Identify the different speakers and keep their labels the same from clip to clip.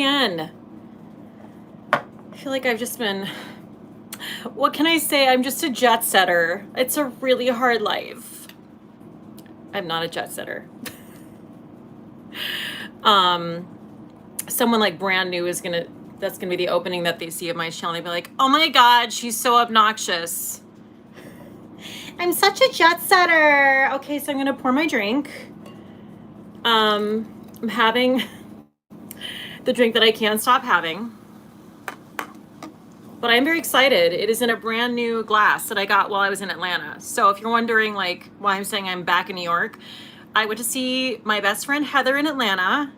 Speaker 1: again. I feel like I've just been, what can I say? I'm just a jet setter. It's a really hard life. I'm not a jet setter. Someone like brand new is that's gonna be the opening that they see of my channel. They'll be like, oh my God, she's so obnoxious. I'm such a jet setter. Okay, so I'm gonna pour my drink. I'm having the drink that I can't stop having. But I'm very excited. It is in a brand new glass that I got while I was in Atlanta. So if you're wondering like why I'm saying I'm back in New York, I went to see my best friend Heather in Atlanta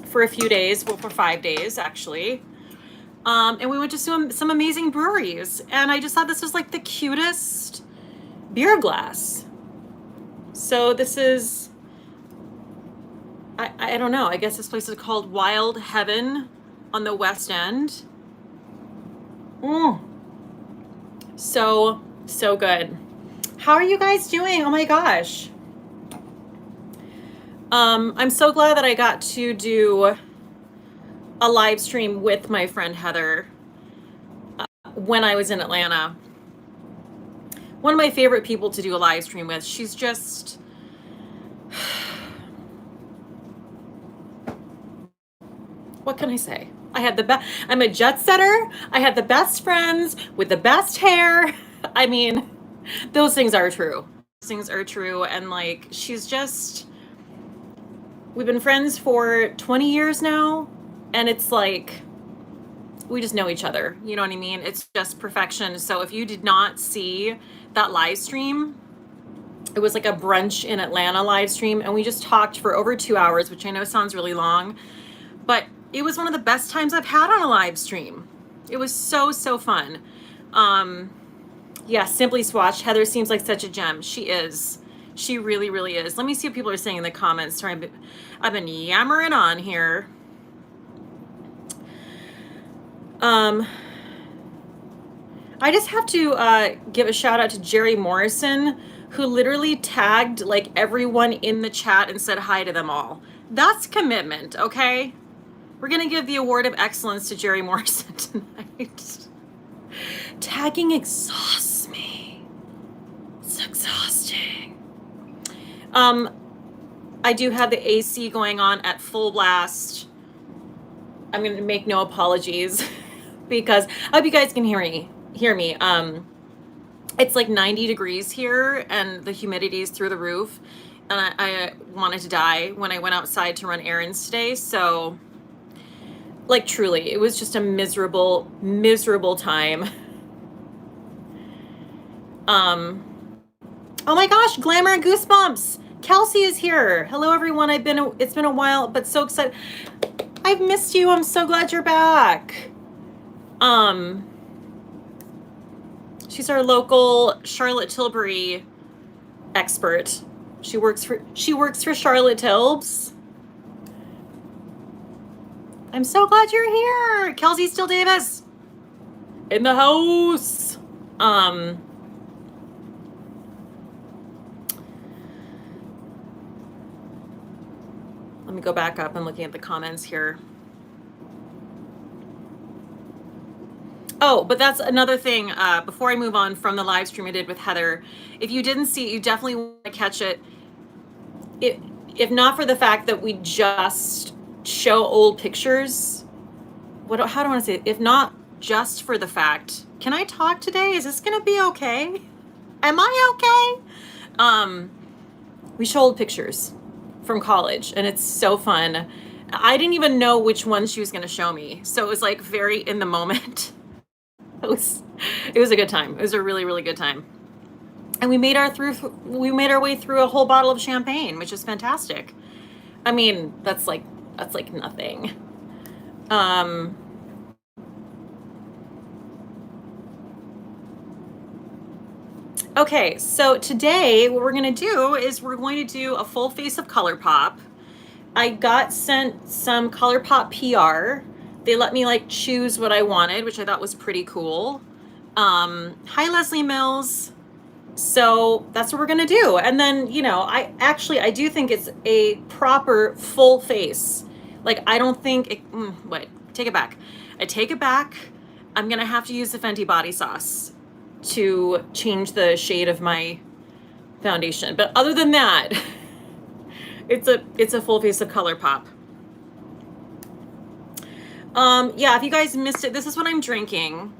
Speaker 1: for a few days, well, for 5 days actually. And we went to some amazing breweries, and I just thought this was like the cutest beer glass. So this is, I don't know, I guess this place is called Wild Heaven on the West End. So good. How are you guys doing? Oh my gosh. I'm so glad that I got to do a live stream with my friend Heather when I was in Atlanta. One of my favorite people to do a live stream with. She's just, what can I say? I'm a jet setter. I had the best friends with the best hair. I mean, those things are true. Those things are true. And like, she's just, we've been friends for 20 years now. And it's like, we just know each other. You know what I mean? It's just perfection. So if you did not see that live stream, it was like a brunch in Atlanta live stream. And we just talked for over 2 hours, which I know sounds really long, but it was one of the best times I've had on a live stream. It was so fun. Yeah, Simply Swatch. Heather seems like such a gem. She is. She really is. Let me see what people are saying in the comments. Sorry, I've been yammering on here. I just have to give a shout out to Jerry Morrison, who literally tagged like everyone in the chat and said hi to them all. That's commitment, okay? We're gonna give the award of excellence to Jerry Morrison tonight. Tagging exhausts me. It's exhausting. I do have the AC going on at full blast. I'm gonna make no apologies because I hope you guys can hear me. It's like 90 degrees here and the humidity is through the roof, and I wanted to die when I went outside to run errands today. So like truly, it was just a miserable time. Oh my gosh, Glamour and Goosebumps. Kelsey is here. Hello everyone. It's been a while, but so excited. I've missed you. I'm so glad you're back. She's our local Charlotte Tilbury expert. She works for Charlotte Tilbs. I'm so glad you're here. Kelsey Steele Davis in the house. Let me go back up. I'm looking at the comments here. Oh, but that's another thing. Before I move on from the live stream I did with Heather, if you didn't see it, you definitely want to catch it. If not for the fact that we just show old pictures, how do I want to say it? If not just for the fact, can I talk today? Is this gonna be okay? Am I okay? We show old pictures from college, and it's so fun. I didn't even know which one she was gonna show me, so it was like very in the moment. It was a good time. It was a really good time. And we made our way through a whole bottle of champagne, which is fantastic. I mean, that's like nothing. Okay, so today what we're gonna do is we're going to do a full face of Colourpop. I got sent some Colourpop PR. They let me like choose what I wanted, which I thought was pretty cool. Hi Leslie Mills. So that's what we're gonna do. And then, you know, I do think it's a proper full face. Like, I don't think it, wait, take it back. I take it back. I'm gonna have to use the Fenty body sauce to change the shade of my foundation. But other than that, it's a full face of Colourpop. Yeah, if you guys missed it, this is what I'm drinking.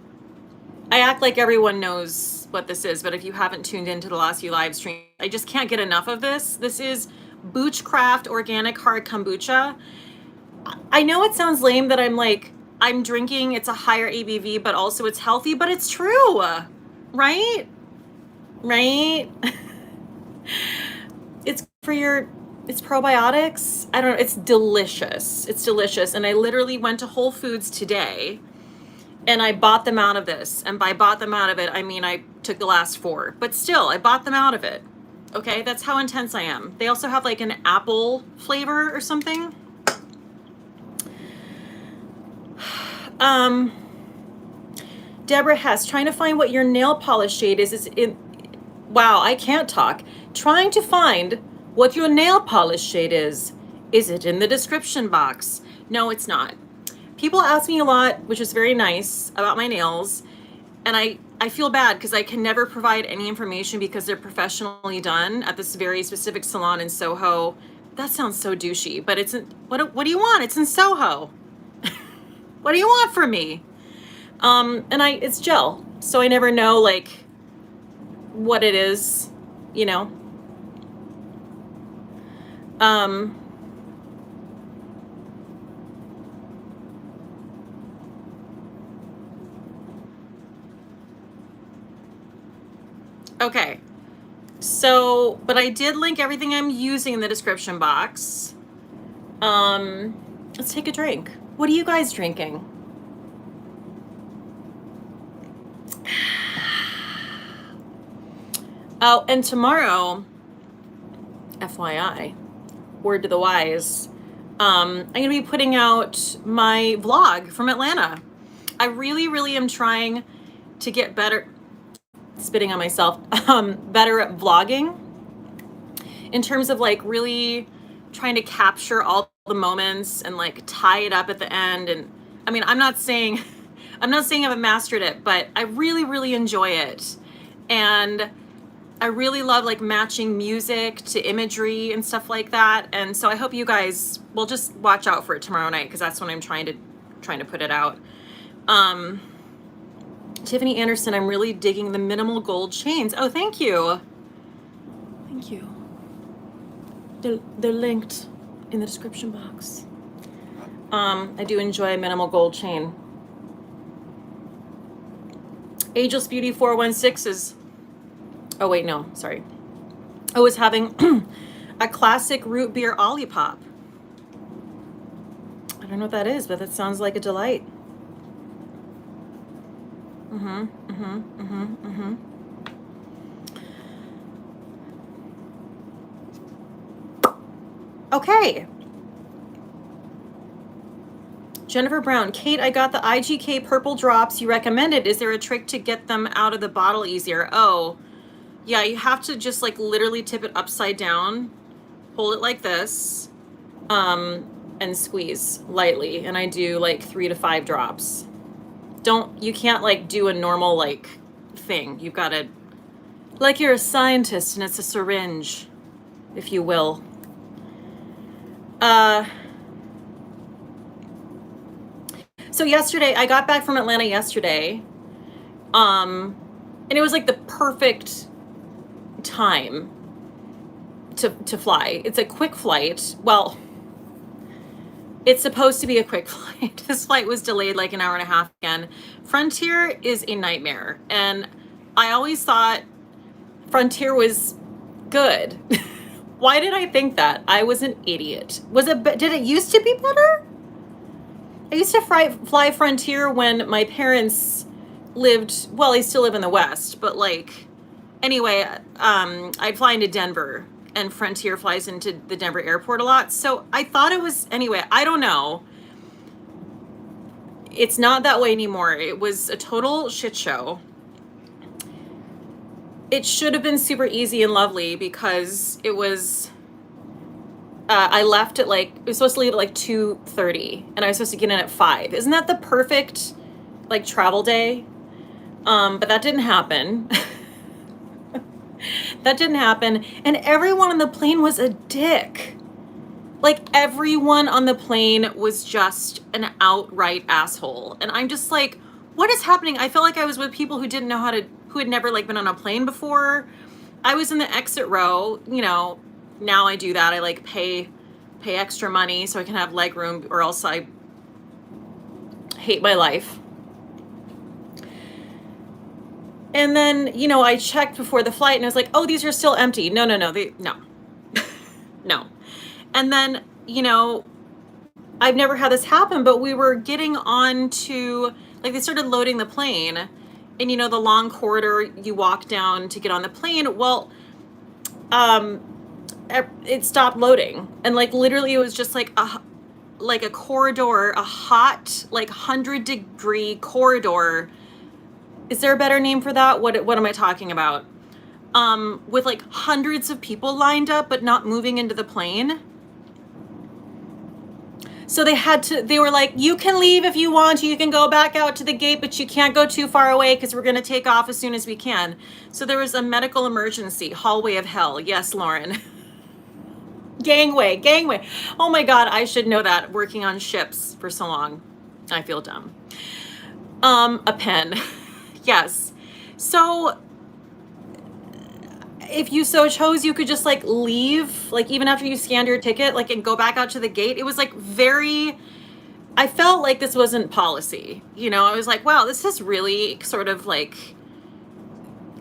Speaker 1: I act like everyone knows what this is, but if you haven't tuned into the last few live streams, I just can't get enough of this. This is Booch Craft Organic Hard Kombucha. I know it sounds lame that I'm drinking, it's a higher ABV, but also it's healthy, but it's true, right? Right? It's probiotics. I don't know, it's delicious. It's delicious. And I literally went to Whole Foods today and I bought them out of this. And by bought them out of it, I mean I took the last 4, but still, I bought them out of it. Okay, that's how intense I am. They also have like an apple flavor or something. Deborah Hess, trying to find what your nail polish shade is in, wow, I can't talk. Trying to find what your nail polish shade is. Is it in the description box? No, it's not. People ask me a lot, which is very nice, about my nails, and I feel bad because I can never provide any information because they're professionally done at this very specific salon in Soho. That sounds so douchey, but it's in, what do you want? It's in Soho. What do you want from me? And it's gel, so I never know like what it is, you know. Okay, so, but I did link everything I'm using in the description box. Let's take a drink. What are you guys drinking? Oh, and tomorrow, FYI, word to the wise, I'm gonna be putting out my vlog from Atlanta. I really am trying to get better, spitting on myself, better at vlogging in terms of like really trying to capture all the moments and like tie it up at the end. And I mean, I'm not saying I've mastered it, but I really enjoy it. And I really love like matching music to imagery and stuff like that. And so I hope you guys will just watch out for it tomorrow night, because that's when I'm trying to put it out. Tiffany Anderson, I'm really digging the minimal gold chains. Oh, thank you. Thank you. They're linked in the description box. I do enjoy a minimal gold chain. Ageless Beauty 416 is, oh wait, no, sorry. I was having a classic root beer Olipop. I don't know what that is, but that sounds like a delight. Okay. Jennifer Brown, Kate, I got the IGK purple drops you recommended. Is there a trick to get them out of the bottle easier? Oh, yeah, you have to just like literally tip it upside down, hold it like this, and squeeze lightly. And I do like 3 to 5 drops. You can't like do a normal like thing. You've got to, like you're a scientist and it's a syringe, if you will. So yesterday, I got back from Atlanta yesterday, and it was like the perfect time to fly. It's a quick flight. Well, it's supposed to be a quick flight. This flight was delayed like an hour and a half again. Frontier is a nightmare, and I always thought Frontier was good. Why did I think that? I was an idiot. Did it used to be better? I used to fly Frontier when my parents lived, well, they still live in the West, but like, anyway, I'd fly into Denver, and Frontier flies into the Denver airport a lot. So I thought it was, anyway, I don't know. It's not that way anymore. It was a total shit show. It should have been super easy and lovely because it was I left at like, it was supposed to leave at like 2:30 and I was supposed to get in at 5. Isn't that the perfect like travel day? But that didn't happen. That didn't happen. And everyone on the plane was a dick. Like everyone on the plane was just an outright asshole. And I'm just like, what is happening? I felt like I was with people who didn't know how to, who had never like been on a plane before. I was in the exit row, you know, now I do that. I like pay extra money so I can have leg room, or else I hate my life. And then, you know, I checked before the flight and I was like, oh, these are still empty. No. No. And then, you know, I've never had this happen, but we were getting on to, like, they started loading the plane, and, you know, the long corridor you walk down to get on the plane. Well, it stopped loading. And, like, literally it was just like a corridor, a hot, like 100-degree corridor. Is there a better name for that? What am I talking about? With like hundreds of people lined up, but not moving into the plane. So they were like, you can leave if you want, you can go back out to the gate, but you can't go too far away because we're going to take off as soon as we can. So there was a medical emergency, hallway of hell. Yes, Lauren. Gangway. Oh my God, I should know that, working on ships for so long. I feel dumb. A pen. Yes. So if you so chose, you could just like leave, like even after you scanned your ticket, like, and go back out to the gate. It was like I felt like this wasn't policy. You know, I was like, wow, this is really sort of like,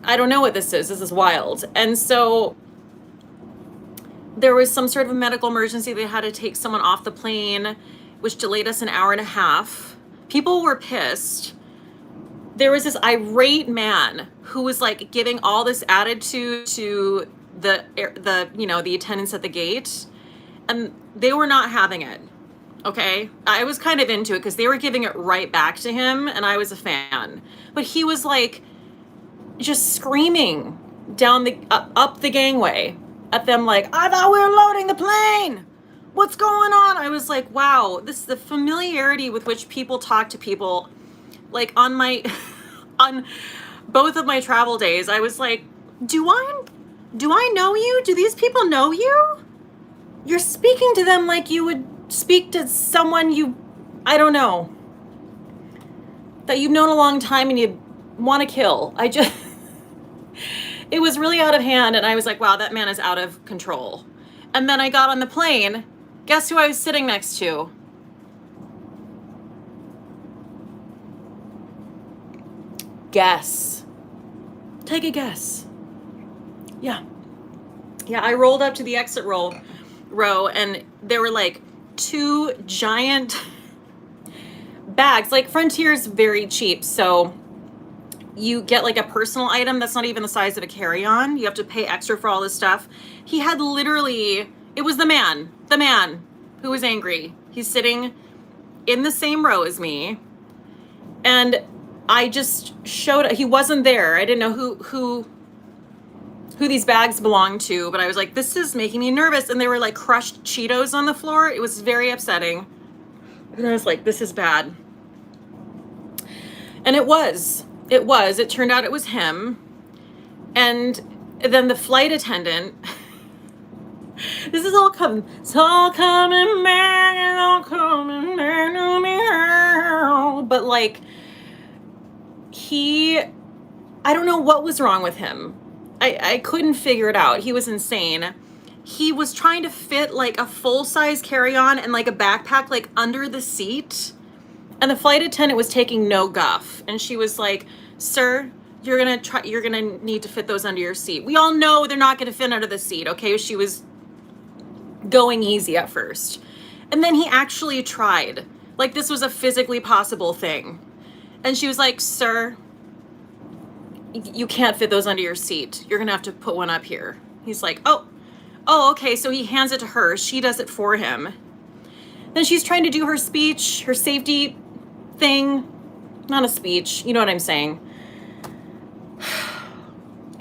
Speaker 1: I don't know what this is. This is wild. And so there was some sort of medical emergency. They had to take someone off the plane, which delayed us an hour and a half. People were pissed. There was this irate man who was like giving all this attitude to the you know, the attendants at the gate, and they were not having it. Okay, I was kind of into it because they were giving it right back to him, and I was a fan. But he was like just screaming down the up the gangway at them, like, I thought we were loading the plane. What's going on? I was like, wow, this is the familiarity with which people talk to people. Like on both of my travel days, I was like, do I know you? Do these people know you? You're speaking to them like you would speak to someone I don't know, that you've known a long time and you want to kill. It was really out of hand, and I was like, wow, that man is out of control. And then I got on the plane. Guess who I was sitting next to? Guess. Take a guess. Yeah, I rolled up to the exit row, and there were like 2 giant bags. Like, Frontier's very cheap, so you get like a personal item that's not even the size of a carry-on. You have to pay extra for all this stuff. He had literally, it was the man who was angry. He's sitting in the same row as me, and I just showed, he wasn't there. I didn't know who these bags belonged to, but I was like, this is making me nervous. And they were like crushed Cheetos on the floor. It was very upsetting. And I was like, this is bad. And it turned out it was him. And then the flight attendant, this is all coming, it's all coming back, and all coming back to me. But like, I don't know what was wrong with him. I couldn't figure it out. He was insane. He was trying to fit like a full-size carry-on and like a backpack like under the seat. And the flight attendant was taking no guff. And she was like, sir, you're gonna need to fit those under your seat. We all know they're not gonna fit under the seat, okay? She was going easy at first. And then he actually tried. Like, this was a physically possible thing. And she was like, sir, you can't fit those under your seat. You're gonna have to put one up here. He's like, oh, okay. So he hands it to her. She does it for him. Then she's trying to do her speech, her safety thing. Not a speech, you know what I'm saying.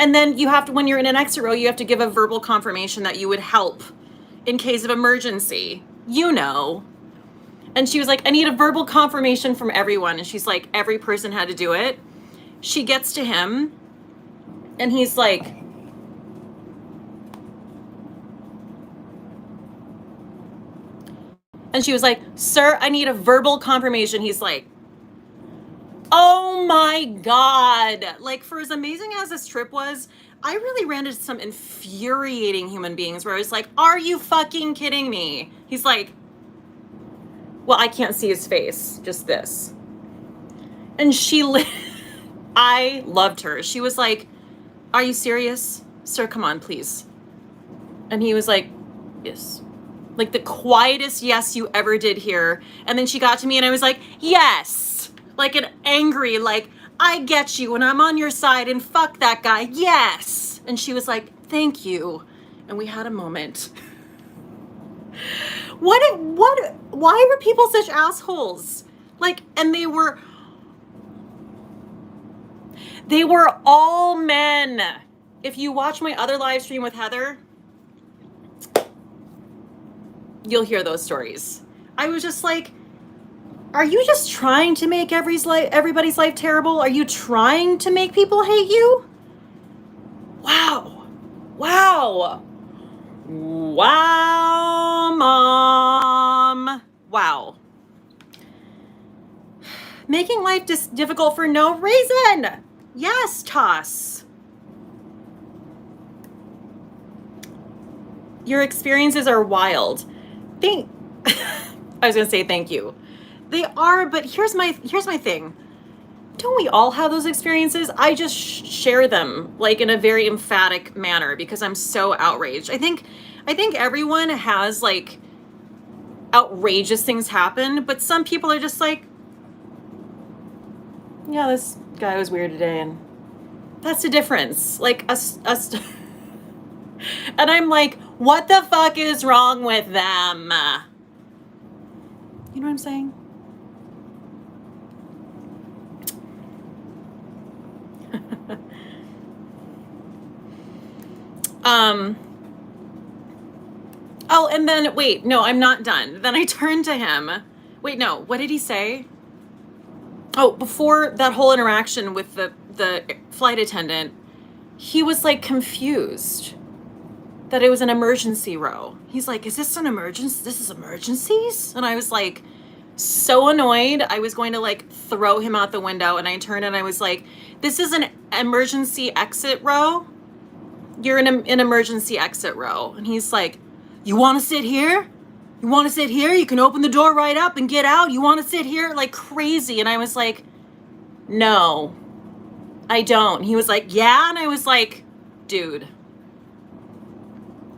Speaker 1: And then you have to, when you're in an exit row, you have to give a verbal confirmation that you would help in case of emergency, you know. And she was like, I need a verbal confirmation from everyone. And she's like, every person had to do it. She gets to him and he's like, and she was like, sir, I need a verbal confirmation. He's like, oh my God. Like, for as amazing as this trip was, I really ran into some infuriating human beings where I was like, are you fucking kidding me? He's like, well, I can't see his face, just this. And I loved her. She was like, are you serious? Sir, come on, please. And he was like, yes. Like the quietest yes you ever did here. And then she got to me and I was like, yes. Like an angry, like, I get you and I'm on your side and fuck that guy. Yes. And she was like, thank you. And we had a moment. Why were people such assholes? Like, and they were all men. If you watch my other live stream with Heather, you'll hear those stories. I was just like, are you just trying to make everybody's life terrible? Are you trying to make people hate you? Wow. Wow. Wow, Mom. Wow. Making life difficult for no reason. Yes, Toss. Your experiences are wild. I was gonna say thank you. They are, but here's my thing. Don't we all have those experiences? I just share them like in a very emphatic manner because I'm so outraged. I think everyone has like outrageous things happen, but some people are just like, yeah, this guy was weird today, and that's the difference. Like us. And I'm like, what the fuck is wrong with them? You know what I'm saying? Oh, and then, wait, no, I'm not done. Then I turned to him. Wait, no, what did he say? Oh, before that whole interaction with the flight attendant, he was like confused that it was an emergency row. He's like, is this an emergency? This is emergencies? And I was like, so annoyed. I was going to like throw him out the window, and I turned and I was like, this is an emergency exit row. You're in an emergency exit row. And he's like, you want to sit here? You want to sit here? You can open the door right up and get out. You want to sit here? Like crazy. And I was like, no, I don't. He was like, yeah. And I was like, dude,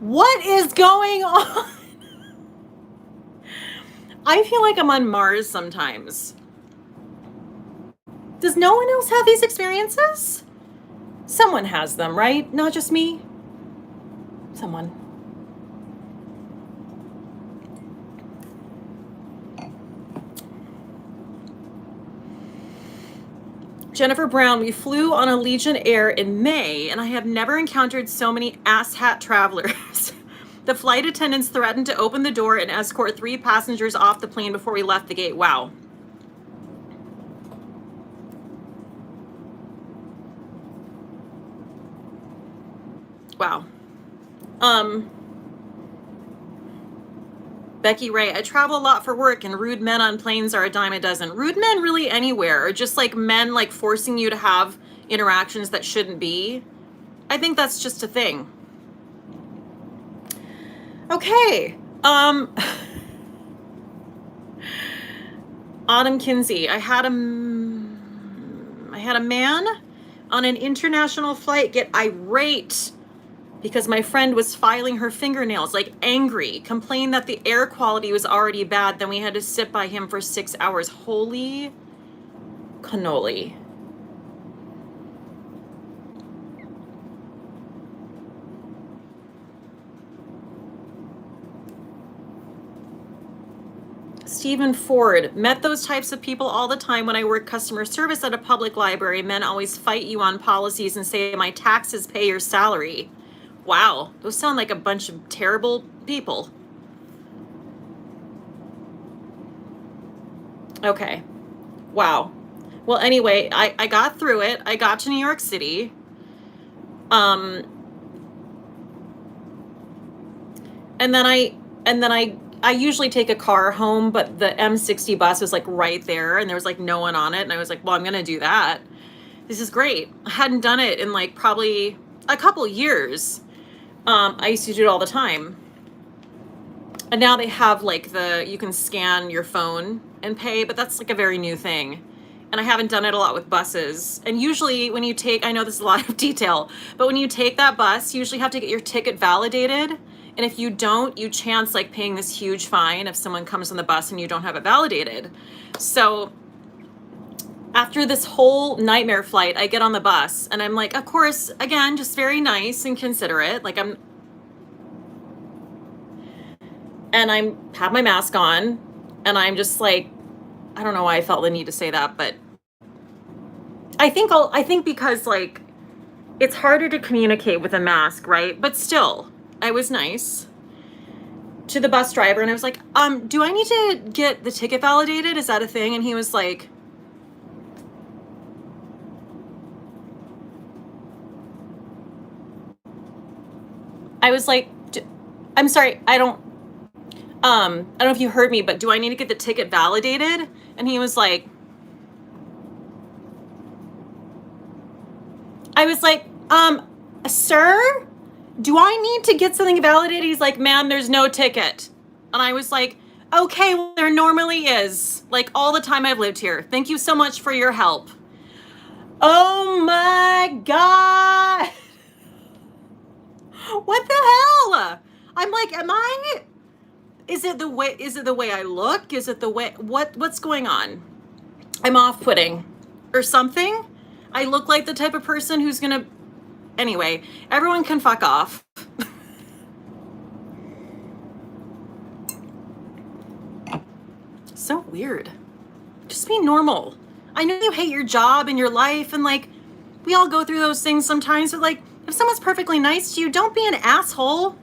Speaker 1: what is going on? I feel like I'm on Mars sometimes. Does no one else have these experiences? Someone has them, right? Not just me. Someone. Jennifer Brown, we flew on Allegiant Air in May, and I have never encountered so many asshat travelers. The flight attendants threatened to open the door and escort 3 passengers off the plane before we left the gate. Wow. Wow. Becky Ray, I travel a lot for work, and rude men on planes are a dime a dozen. Rude men really anywhere, or just like men like forcing you to have interactions that shouldn't be. I think that's just a thing. Okay. Autumn Kinsey, I had a man on an international flight get irate because my friend was filing her fingernails, like angry, complained that the air quality was already bad. Then we had to sit by him for 6 hours. Holy cannoli. Stephen Ford, met those types of people all the time when I work customer service at a public library. Men always fight you on policies and say my taxes pay your salary. Wow, those sound like a bunch of terrible people. Okay. Wow. Well, anyway, I got through it. I got to New York City. And then I usually take a car home, but the M60 bus was like right there and there was like no one on it. And I was like, well, I'm going to do that. This is great. I hadn't done it in like probably a couple years. I used to do it all the time. And now they have like you can scan your phone and pay, but that's like a very new thing. And I haven't done it a lot with buses. And usually when you take, I know this is a lot of detail, but when you take that bus, you usually have to get your ticket validated. And if you don't, you chance like paying this huge fine if someone comes on the bus and you don't have it validated. So after this whole nightmare flight, I get on the bus and I'm like, of course, again, just very nice and considerate. Like I have my mask on and I'm just like, I don't know why I felt the need to say that, but I think because like it's harder to communicate with a mask, right? But still, I was nice to the bus driver and I was like, do I need to get the ticket validated? Is that a thing? And he was like, I was like, I'm sorry, I don't know if you heard me, but do I need to get the ticket validated? And he was like, I was like, sir, do I need to get something validated? He's like, ma'am, there's no ticket. And I was like, okay, well, there normally is, like all the time I've lived here. Thank you so much for your help. Oh my God. What the hell? I'm like, is it the way I look? Is it the way, what's going on? I'm off-putting or something? I look like the type of person who's gonna, anyway, everyone can fuck off. So weird. Just be normal. I know you hate your job and your life and like, we all go through those things sometimes, but like, if someone's perfectly nice to you, don't be an asshole.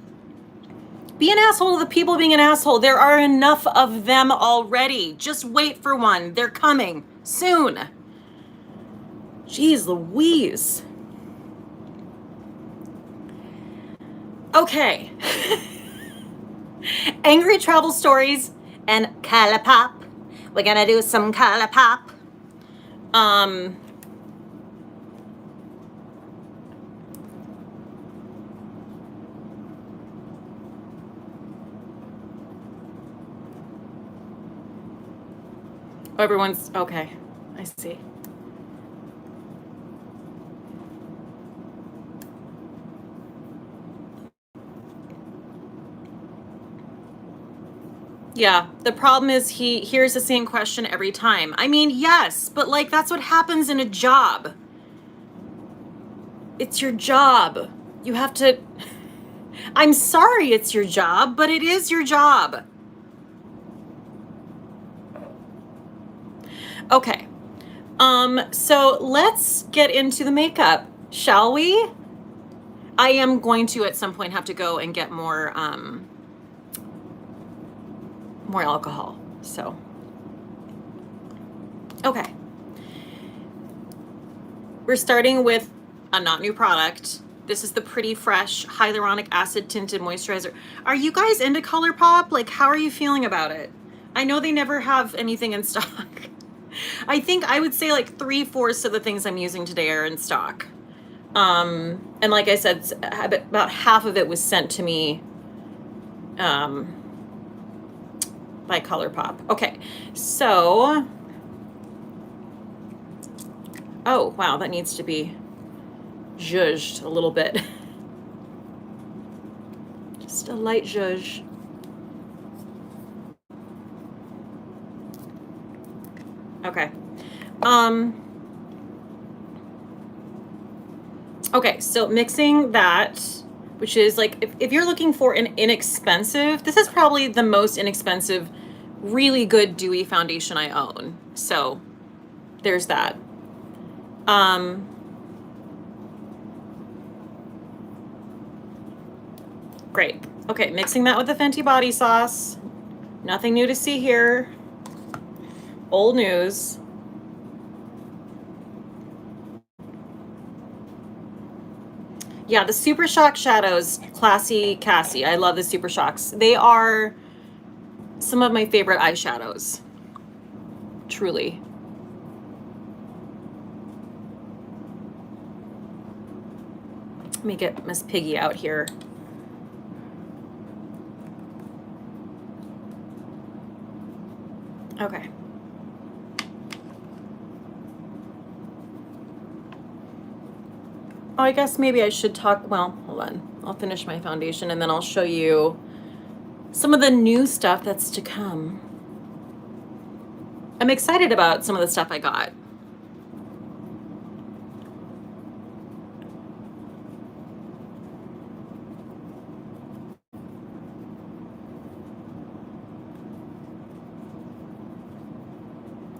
Speaker 1: Be an asshole to the people being an asshole. There are enough of them already. Just wait for one. They're coming soon. Jeez Louise. Okay. Angry travel stories and Colourpop. We're gonna do some Colourpop. Everyone's okay. I see. Yeah, the problem is he hears the same question every time. I mean, yes, but like that's what happens in a job. It's your job. You have to, I'm sorry it's your job, but it is your job. Okay. So let's get into the makeup, shall we? I am going to at some point have to go and get more alcohol. So, okay. We're starting with a not new product. This is the Pretty Fresh Hyaluronic Acid Tinted Moisturizer. Are you guys into Colourpop? Like, how are you feeling about it? I know they never have anything in stock. I think I would say like 3/4 of the things I'm using today are in stock. And like I said, about half of it was sent to me by Colourpop. Okay, so, oh wow, that needs to be zhuzhed a little bit. Just a light zhuzh. Okay. Okay, so mixing that, which is like, if you're looking for an inexpensive, this is probably the most inexpensive, really good dewy foundation I own. So there's that. Great. Okay, mixing that with the Fenty body sauce. Nothing new to see here. Old news. Yeah, the Super Shock shadows, classy Cassie. I love the Super Shocks. They are some of my favorite eyeshadows. Truly. Let me get Miss Piggy out here. Okay. Oh, I guess maybe I should talk, well, hold on. I'll finish my foundation and then I'll show you some of the new stuff that's to come. I'm excited about some of the stuff I got.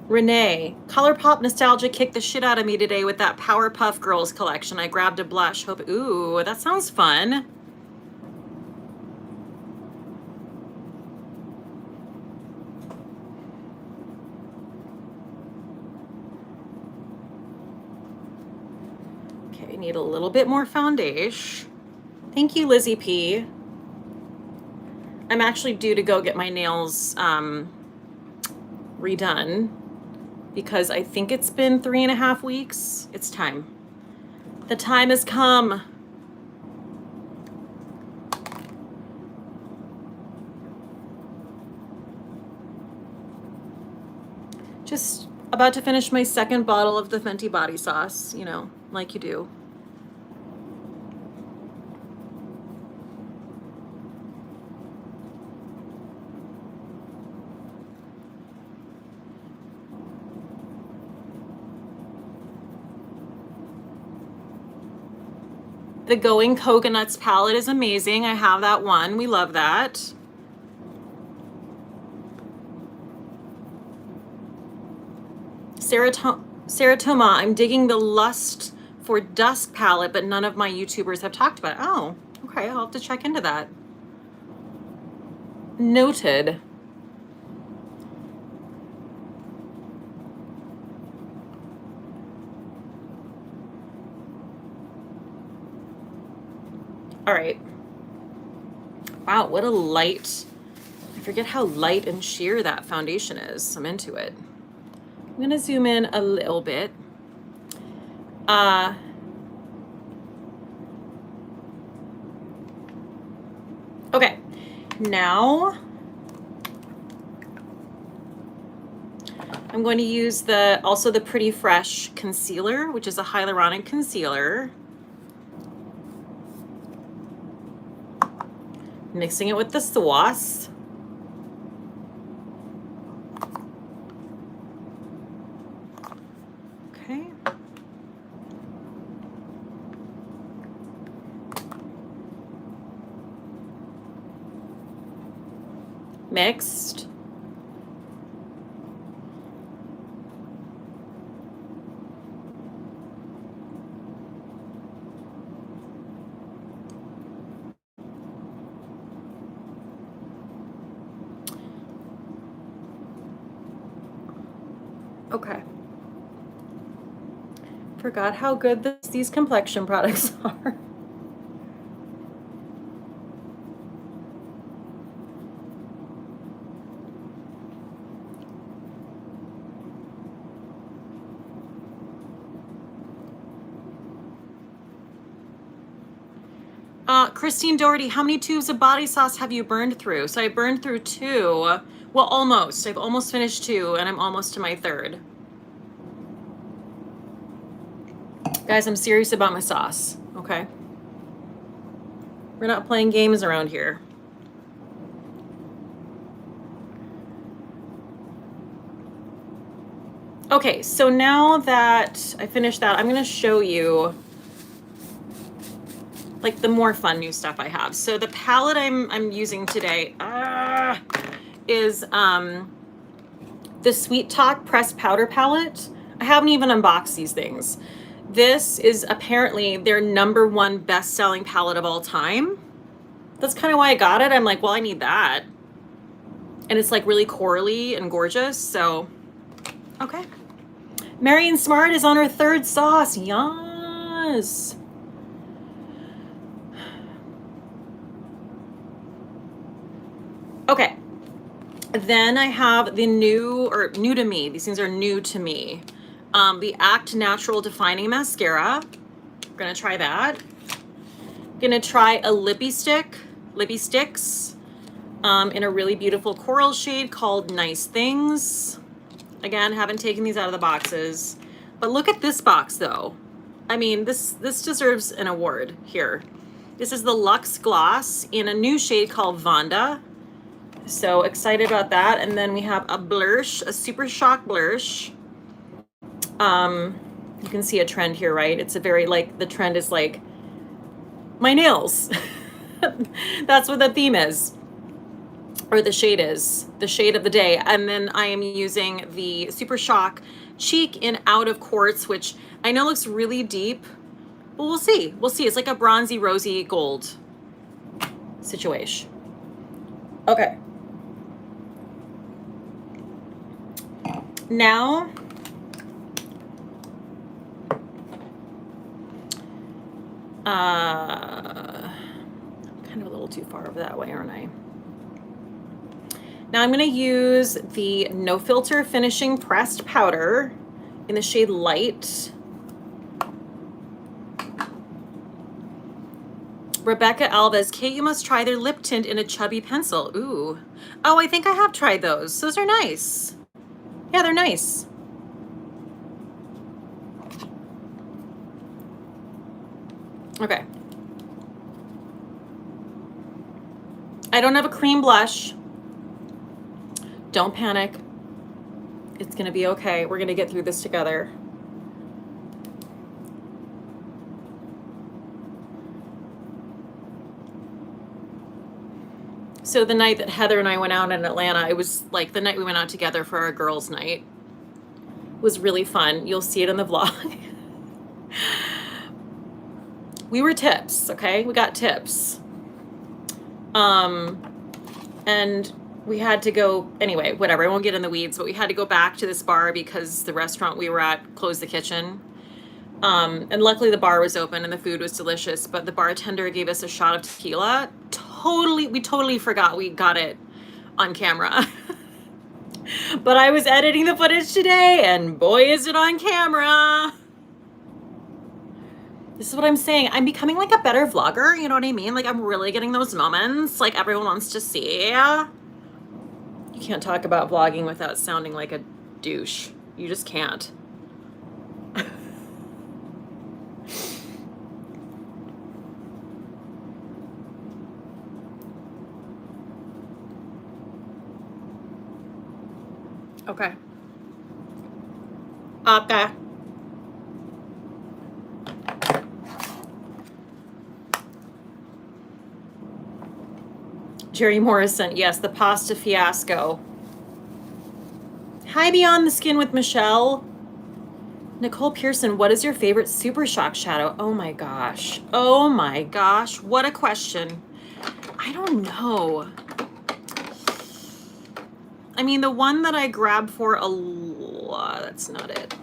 Speaker 1: Renee, Colourpop nostalgia kicked the shit out of me today with that Powerpuff Girls collection. I grabbed a blush. Hope, ooh, that sounds fun. Okay, need a little bit more foundation. Thank you, Lizzie P. I'm actually due to go get my nails redone because I think it's been 3.5 weeks. It's time. The time has come. Just about to finish my second bottle of the Fenty body sauce, you know, like you do. The Going Coconuts palette is amazing. I have that one. We love that. Seratoma, I'm digging the Lust for Dusk palette, but none of my YouTubers have talked about it. Oh, okay. I'll have to check into that. Noted. All right. Wow, what a light. I forget how light and sheer that foundation is. I'm into it. I'm going to zoom in a little bit. Okay. Now I'm going to use also the Pretty Fresh concealer, which is a hyaluronic concealer. Mixing it with the sauce. Okay. Mixed. Okay. Forgot how good these complexion products are. Christine Doherty, how many tubes of body sauce have you burned through? So I burned through 2. Well, almost. I've almost finished 2, and I'm almost to my 3rd. Guys, I'm serious about my sauce, okay? We're not playing games around here. Okay, so now that I finished that, I'm gonna show you like the more fun new stuff I have. So the palette I'm using today is the Sweet Talk Pressed Powder Palette. I haven't even unboxed these things. This is apparently their #1 best-selling palette of all time. That's kind of why I got it. I'm like, well, I need that. And it's like really corally and gorgeous, so Okay. Marion Smart is on her third sauce. Yes. Okay. Then I have the new to me. These things are new to me. The Act Natural Defining Mascara. I'm gonna try that. Gonna try a lippy sticks in a really beautiful coral shade called Nice Things. Again, haven't taken these out of the boxes, but look at this box though. I mean, this deserves an award here. This is the Luxe Gloss in a new shade called Vonda. So excited about that. And then we have a blush, a Super Shock blush. You can see a trend here, right? It's a very, like, the trend is like my nails. That's what the theme is, or the shade is, the shade of the day. And then I am using the Super Shock Cheek in Out of Quartz, which I know looks really deep, but we'll see. We'll see. It's like a bronzy, rosy gold situation. Okay. Now, kind of a little too far over that way, aren't I? Now I'm going to use the No Filter Finishing Pressed Powder in the shade Light. Rebecca Alves, Kate, you must try their lip tint in a chubby pencil. Ooh. Oh, I think I have tried those. Those are nice. Yeah, they're nice. Okay. I don't have a cream blush. Don't panic. It's gonna be okay. We're gonna get through this together. So the night that Heather and I went out in Atlanta, it was like the night we went out together for our girls' night. It was really fun. You'll see it in the vlog. We were tips, okay? We got tips. And we had to go, anyway, whatever, I won't get in the weeds, but we had to go back to this bar because the restaurant we were at closed the kitchen. And luckily the bar was open and the food was delicious, but the bartender gave us a shot of tequila. We totally forgot we got it on camera. But I was editing the footage today and boy, is it on camera. This is what I'm saying. I'm becoming like a better vlogger. You know what I mean? Like I'm really getting those moments like everyone wants to see. You can't talk about vlogging without sounding like a douche. You just can't. Okay. Okay. Jerry Morrison, yes, the pasta fiasco. Hi, Beyond the Skin with Michelle. Nicole Pearson, what is your favorite Super Shock shadow? Oh my gosh. Oh my gosh. What a question. I don't know. I mean, the one that I grabbed for a lot, that's not it.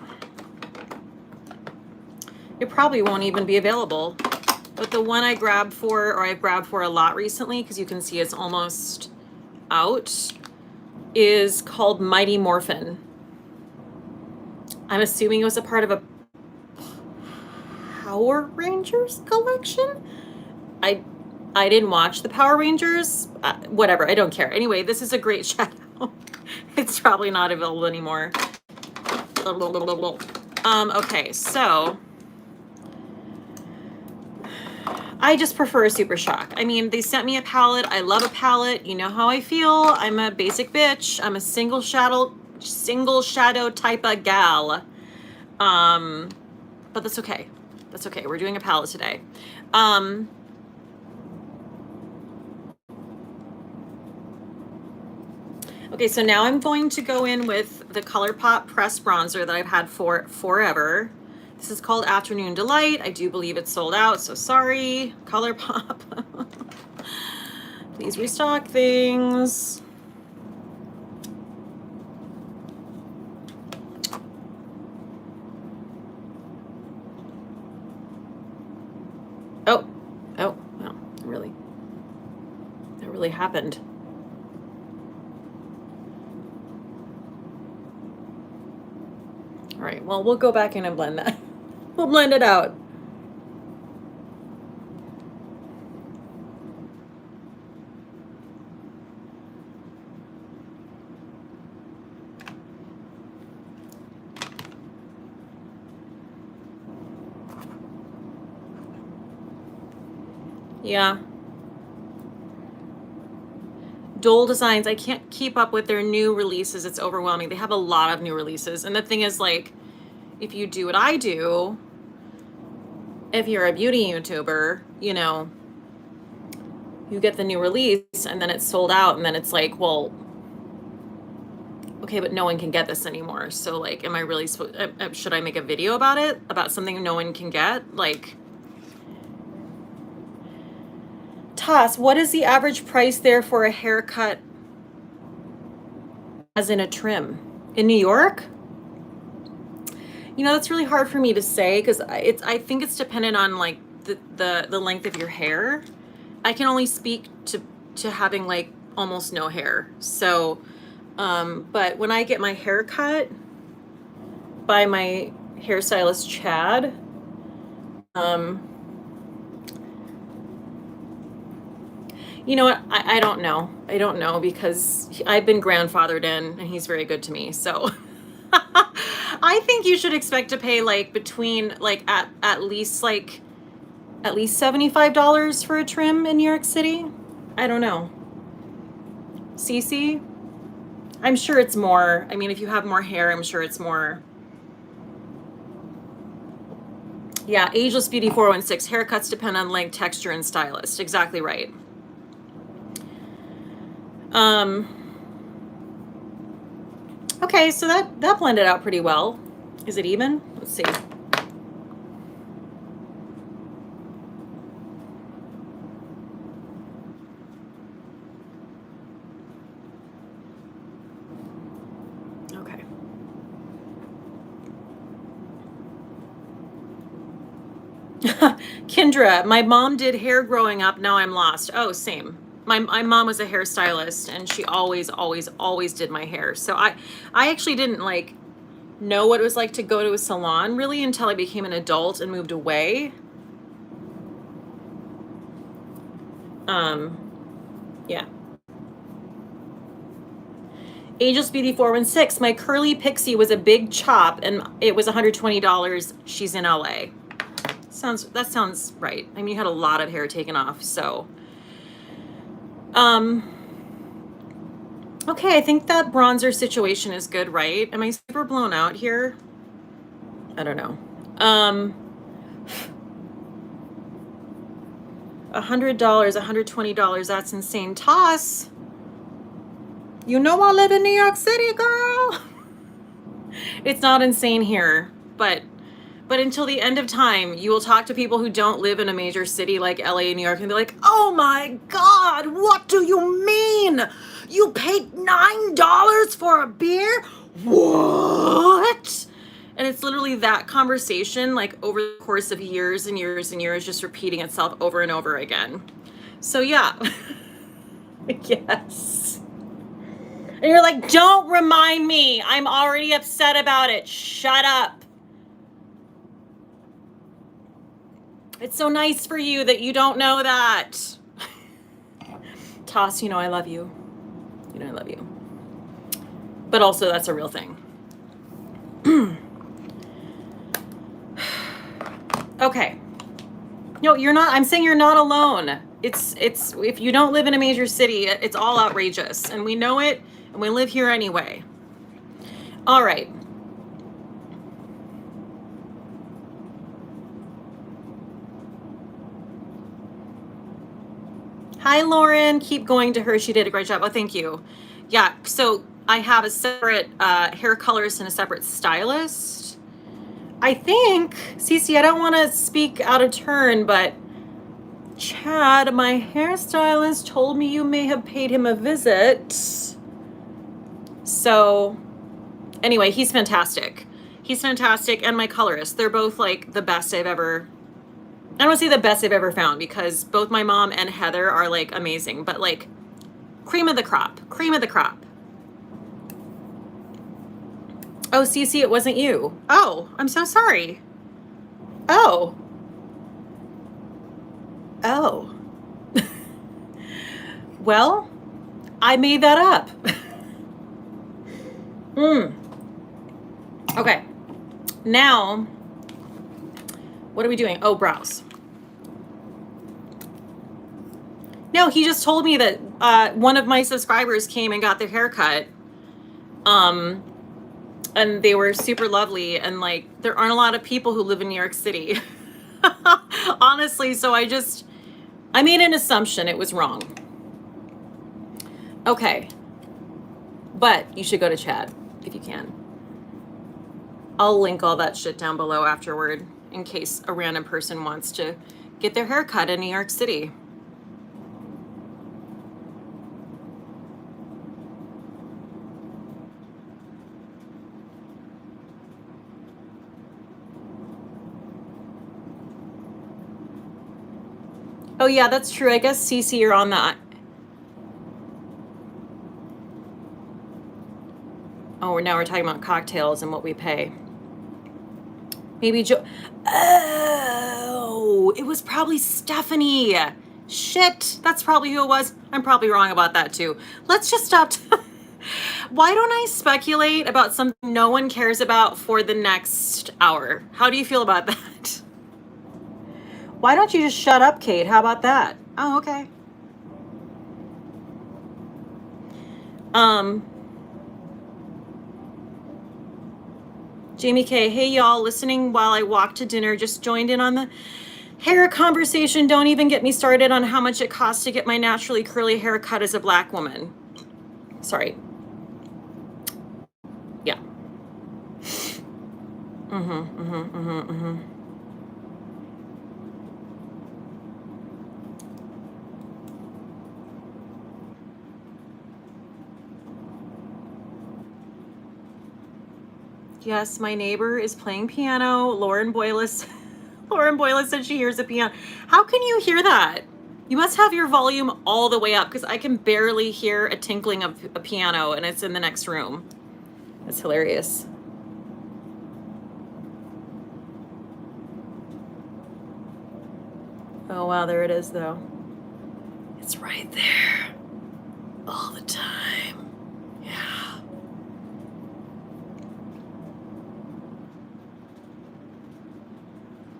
Speaker 1: It probably won't even be available. But the one I grabbed for, or I've grabbed for a lot recently, because you can see it's almost out, is called Mighty Morphin. I'm assuming it was a part of a Power Rangers collection? I didn't watch the Power Rangers. Whatever, I don't care. Anyway, this is a great shadow. It's probably not available anymore. Okay, so I just prefer a Super Shock. I mean, they sent me a palette. I love a palette. You know how I feel. I'm a basic bitch. I'm a single shadow type of gal. But that's okay. That's okay. We're doing a palette today. Okay, so now I'm going to go in with the Colourpop pressed bronzer that I've had for forever. This is called Afternoon Delight. I do believe it's sold out, so sorry, Colourpop. Please restock things. Really, that really happened. All right, well, we'll go back in and blend that. We'll blend it out. Yeah. Dole Designs, I can't keep up with their new releases. It's overwhelming. They have a lot of new releases. And the thing is, like, if you do what I do, if you're a beauty YouTuber, you know, you get the new release and then it's sold out, and then it's like, well, okay, but no one can get this anymore. So, like, am I really should I make a video about it? About something no one can get? Like, Toss, what is the average price there for a haircut as in a trim? In New York? You know, that's really hard for me to say because I think it's dependent on like the length of your hair. I can only speak to having like almost no hair. So, but when I get my hair cut by my hairstylist Chad, you know what? I don't know. I don't know because I've been grandfathered in and he's very good to me. So I think you should expect to pay like between like at least $75 for a trim in New York City. I don't know. Cece? I'm sure it's more. I mean, if you have more hair, I'm sure it's more. Yeah, Ageless Beauty 416. Haircuts depend on length, texture, and stylist. Exactly right. Okay, so that blended out pretty well. Is it even? Let's see. Okay. Kendra, my mom did hair growing up. Now I'm lost. Oh, same. My mom was a hairstylist and she always did my hair. So I actually didn't like know what it was like to go to a salon really until I became an adult and moved away. Yeah. Ageless Beauty 416, my curly pixie was a big chop and it was $120. She's in LA. That sounds right. I mean, you had a lot of hair taken off, so. Okay, I think that bronzer situation is good, right? Am I super blown out here? I don't know. $100, $120, that's insane. Toss. You know I live in New York City, girl. It's not insane here, but until the end of time, you will talk to people who don't live in a major city like LA and New York and be like, oh my God, what do you mean? You paid $9 for a beer? What? And it's literally that conversation, like over the course of years and years and years, just repeating itself over and over again. So yeah, yes. And you're like, don't remind me. I'm already upset about it. Shut up. It's so nice for you that you don't know that. Toss, you know I love you. You know I love you. But also that's a real thing. Okay. No, you're not. I'm saying you're not alone. It's if you don't live in a major city, it's all outrageous. And we know it, and we live here anyway. All right. Hi, Lauren. Keep going to her. She did a great job. Oh, thank you. Yeah, so I have a separate hair colorist and a separate stylist. I think, Cece, I don't want to speak out of turn, but Chad, my hairstylist, told me you may have paid him a visit. So anyway, he's fantastic. He's fantastic, and my colorist. They're both like the best I've ever I don't say the best I've ever found because both my mom and Heather are like amazing, but like cream of the crop, cream of the crop. Oh, Cece, it wasn't you. Oh, I'm so sorry. Oh. Oh. Well, I made that up. Okay. Now, what are we doing? Oh, brows. No, he just told me that one of my subscribers came and got their hair cut. And they were super lovely, and like there aren't a lot of people who live in New York City. Honestly, so I made an assumption. It was wrong. Okay. But you should go to Chad if you can. I'll link all that shit down below afterward in case a random person wants to get their hair cut in New York City. Oh yeah, that's true. I guess Cece, you're on that. Oh, now we're talking about cocktails and what we pay. Maybe Oh, it was probably Stephanie. Shit, that's probably who it was. I'm probably wrong about that too. Let's just stop. Why don't I speculate about something no one cares about for the next hour? How do you feel about that? Why don't you just shut up, Cate? How about that? Oh, okay. Jamie K, hey y'all, listening while I walk to dinner, just joined in on the hair conversation. Don't even get me started on how much it costs to get my naturally curly hair cut as a Black woman. Sorry. Yeah. Yes, my neighbor is playing piano. Lauren Boyla said she hears a piano. How can you hear that? You must have your volume all the way up because I can barely hear a tinkling of a piano and it's in the next room. That's hilarious. Oh, wow, there it is, though. It's right there. All the time. Yeah.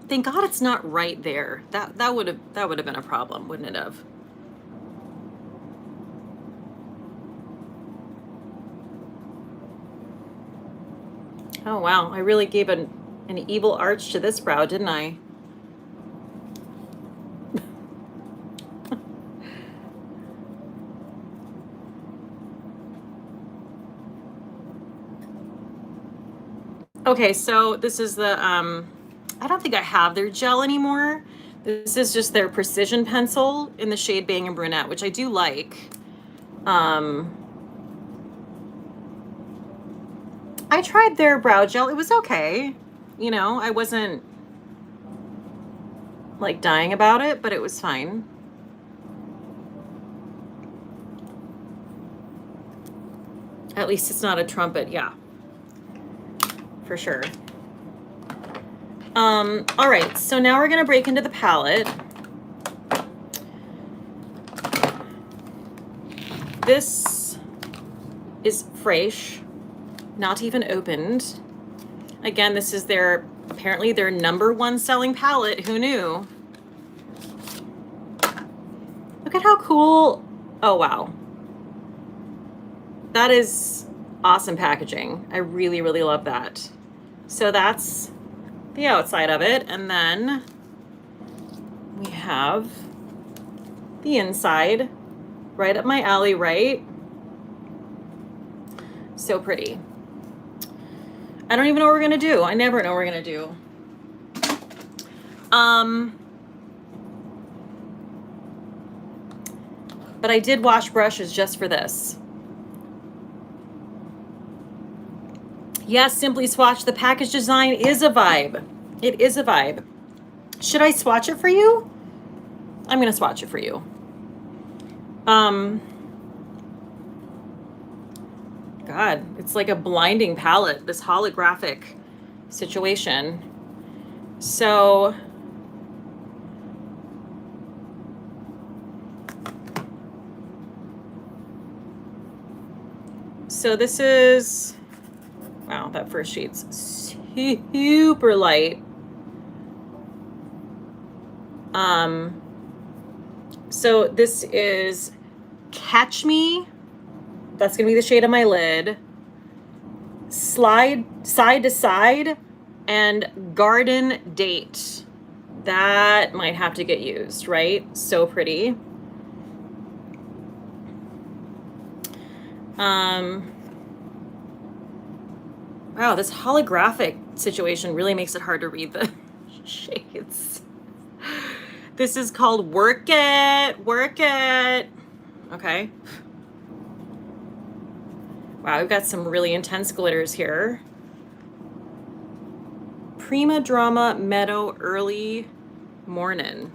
Speaker 1: Thank God it's not right there. That would have been a problem, wouldn't it have? Oh wow, I really gave an evil arch to this brow, didn't I? Okay, so this is the I don't think I have their gel anymore. This is just their precision pencil in the shade Bang and Brunette, which I do like. I tried their brow gel. It was okay. You know, I wasn't like dying about it, but it was fine. At least it's not a trumpet, yeah. For sure. All right, so now we're gonna break into the palette. This is fresh, not even opened. Again, this is apparently their #1 selling palette. Who knew? Look at how cool. Oh, wow. That is awesome packaging. I really, really love that. So that's the outside of it, and then we have the inside, right up my alley, right? So pretty. I don't even know what we're gonna do. I never know what we're gonna do. But I did wash brushes just for this. Yes, Simply Swatch, the package design is a vibe. It is a vibe. Should I swatch it for you? I'm gonna swatch it for you. God, it's like a blinding palette, this holographic situation. So this is, wow, that first shade's super light. So this is Catch Me. That's gonna be the shade of my lid. Slide Side to Side and Garden Date. That might have to get used, right? So pretty. Wow, this holographic situation really makes it hard to read the shades. This is called Work It, Work It. Okay. Wow, we've got some really intense glitters here. Prima Drama Meadow Early Morning.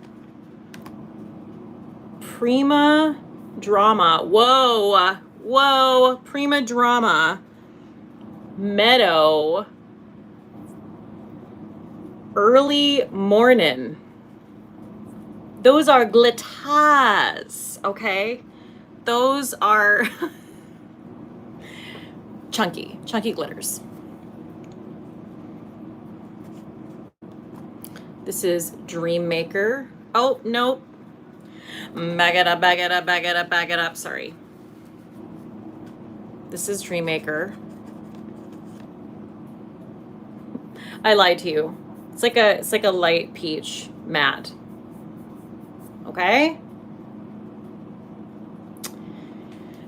Speaker 1: Prima Drama. Whoa. Whoa. Prima Drama Meadow Early Morning. Those are glitters, okay? Those are chunky glitters. This is Dream Maker. Oh, nope. Bag it up, bag it up, bag it up, bag it up. Sorry. This is Dream Maker. I lied to you. It's like a light peach matte. Okay?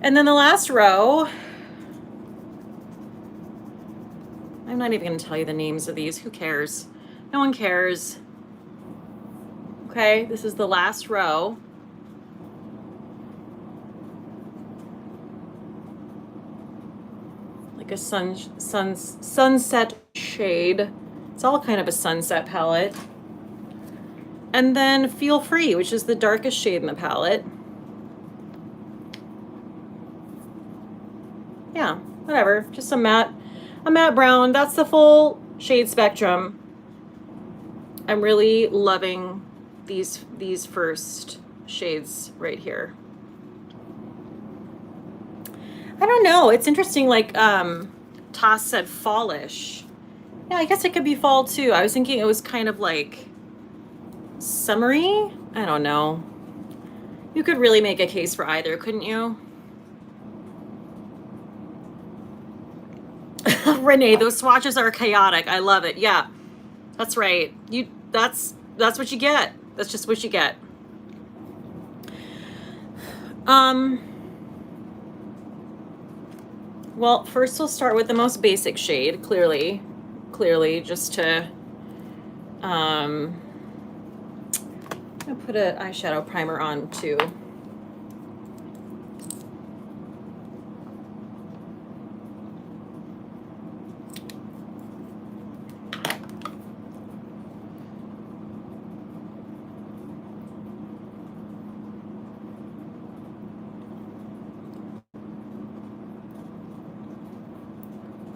Speaker 1: And then the last row, I'm not even going to tell you the names of these. Who cares? No one cares. Okay, this is the last row. Like a sunset shade. It's all kind of a sunset palette. And then Feel Free, which is the darkest shade in the palette. Yeah, whatever. Just a matte brown. That's the full shade spectrum. I'm really loving these first shades right here. I don't know. It's interesting, like Toss said fallish. Yeah, I guess it could be fall too. I was thinking it was kind of like summery. I don't know. You could really make a case for either, couldn't you? Renee, those swatches are chaotic. I love it. Yeah, that's right. That's what you get. That's just what you get. Well, first we'll start with the most basic shade, clearly, just to I'll put an eyeshadow primer on too.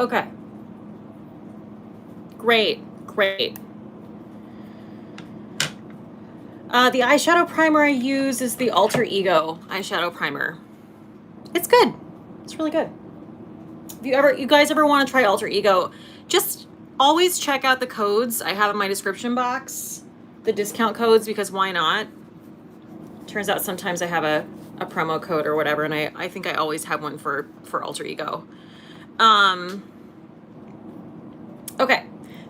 Speaker 1: Okay. Great. The eyeshadow primer I use is the Alter Ego eyeshadow primer. It's good. It's really good. If you guys ever want to try Alter Ego, just always check out the codes I have in my description box, the discount codes, because why not? Turns out sometimes I have a promo code or whatever, and I think I always have one for Alter Ego. Okay,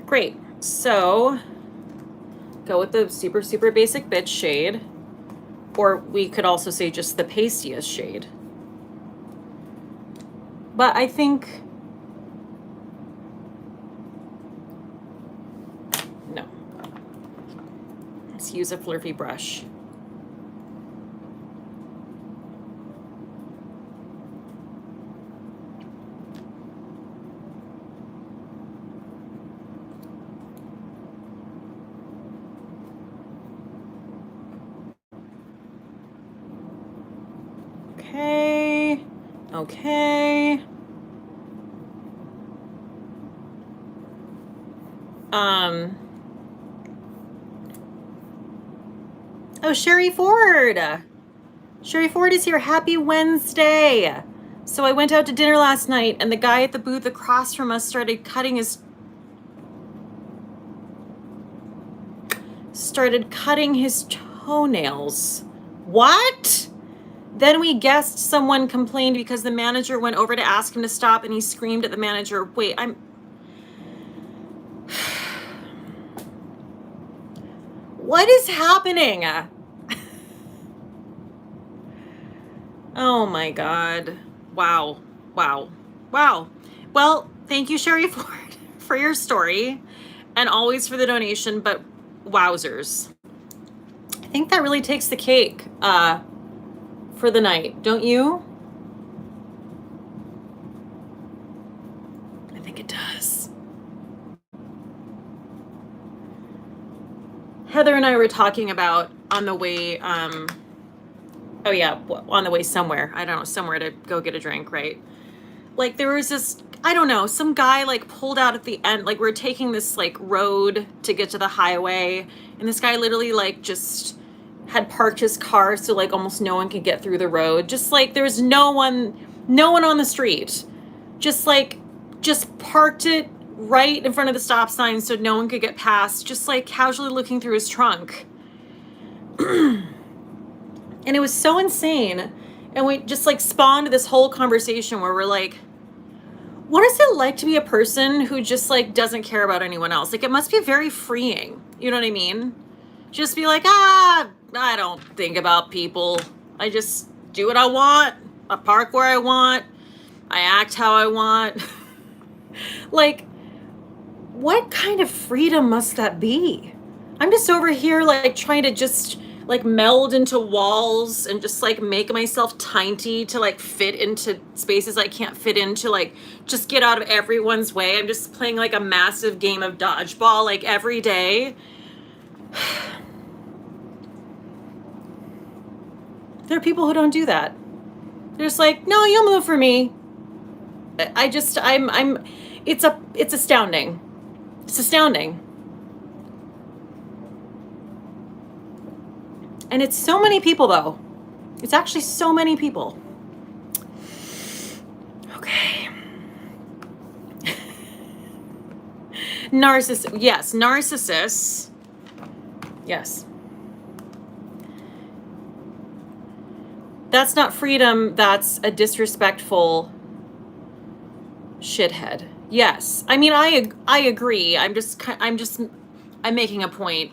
Speaker 1: great. So go with the super basic bitch shade, or we could also say just the pastiest shade. But I think, no. Let's use a Flurfy brush. Okay. Okay. Oh, Sherry Ford. Sherry Ford is here. Happy Wednesday. So I went out to dinner last night and the guy at the booth across from us started cutting his toenails. What? Then we guessed someone complained because the manager went over to ask him to stop and he screamed at the manager. Wait, what is happening? Oh my God. Wow. Wow. Wow. Well, thank you, Sherry Ford, for your story and always for the donation, but wowzers. I think that really takes the cake for the night, don't you? I think it does. Heather and I were talking about on the way, oh yeah, on the way somewhere. I don't know, somewhere to go get a drink, right? Like there was this, I don't know, some guy like pulled out at the end, like we're taking this like road to get to the highway, and this guy literally like just had parked his car so like almost no one could get through the road. Just like there's no one on the street. Just parked it right in front of the stop sign so no one could get past, just like casually looking through his trunk. And it was so insane. And we just like spawned this whole conversation where we're like, what is it like to be a person who just like doesn't care about anyone else? Like it must be very freeing. You know what I mean? Just be like, I don't think about people. I just do what I want. I park where I want. I act how I want. Like, what kind of freedom must that be? I'm just over here like trying to just like meld into walls and just like make myself tiny to like fit into spaces I can't fit into, like just get out of everyone's way. I'm just playing like a massive game of dodgeball like every day. There are people who don't do that. They're just like, no, you'll move for me. It's astounding. It's astounding. And it's so many people, though. It's actually so many people. Okay. Narcissists. Yes, narcissists. Yes. That's not freedom. That's a disrespectful shithead. Yes. I mean, I agree. I'm making a point.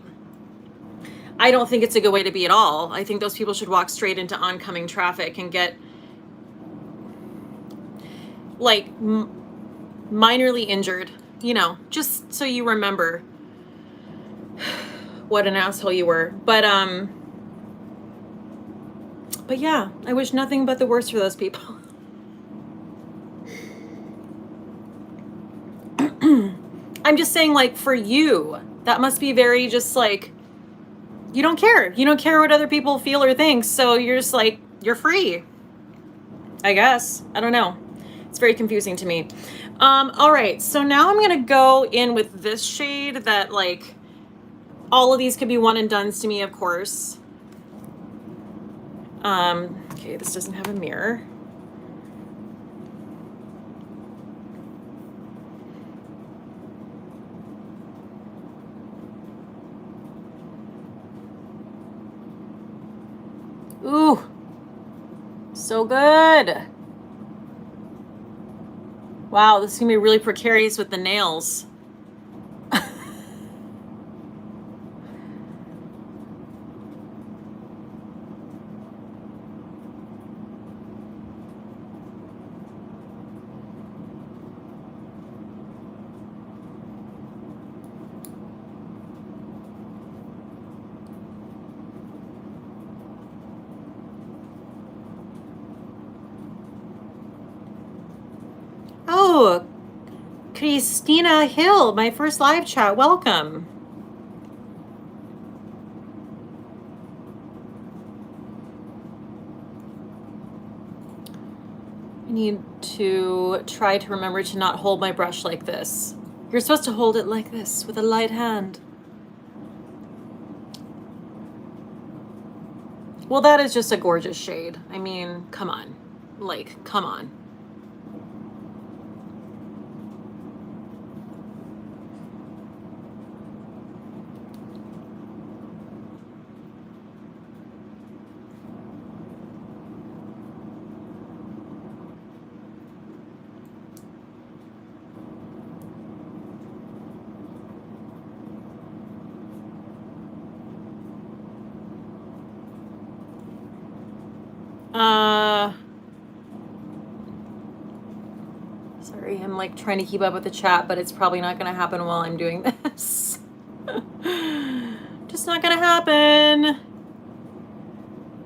Speaker 1: I don't think it's a good way to be at all. I think those people should walk straight into oncoming traffic and get like minorly injured, you know, just so you remember what an asshole you were. But yeah, I wish nothing but the worst for those people. I'm just saying, like, for you, that must be very just like, you don't care. You don't care what other people feel or think. So you're just like, you're free. I guess. I don't know. It's very confusing to me. All right. So now I'm going to go in with this shade that like all of these could be one and dones to me, of course. Okay. This doesn't have a mirror. Ooh, so good. Wow, this is gonna be really precarious with the nails. Oh, Christina Hill, my first live chat. Welcome. need to try to remember to not hold my brush like this. You're supposed to hold it like this with a light hand. Well, that is just a gorgeous shade. I mean, come on. Like, come on. Sorry, I'm like trying to keep up with the chat, but it's probably not gonna happen while I'm doing this. Just not gonna happen.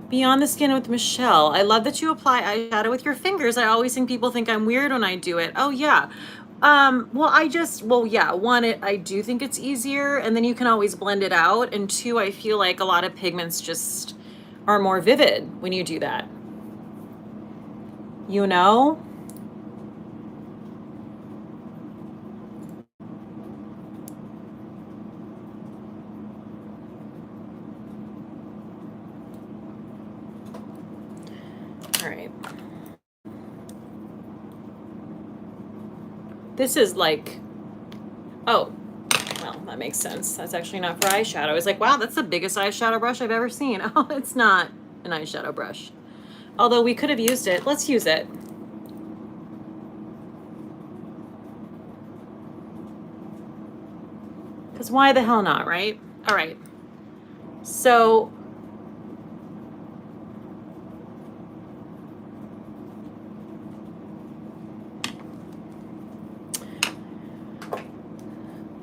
Speaker 1: Beyond the Skin with Michelle. I love that you apply eyeshadow with your fingers. I always think people think I'm weird when I do it. Oh yeah. Well, yeah, one, I do think it's easier, and then you can always blend it out. And two, I feel like a lot of pigments just are more vivid when you do that. You know? All right. This is like, oh, well, that makes sense. That's actually not for eyeshadow. I was like, wow, that's the biggest eyeshadow brush I've ever seen. Oh, it's not an eyeshadow brush. Although we could have used it. Let's use it. Because why the hell not, right? All right. So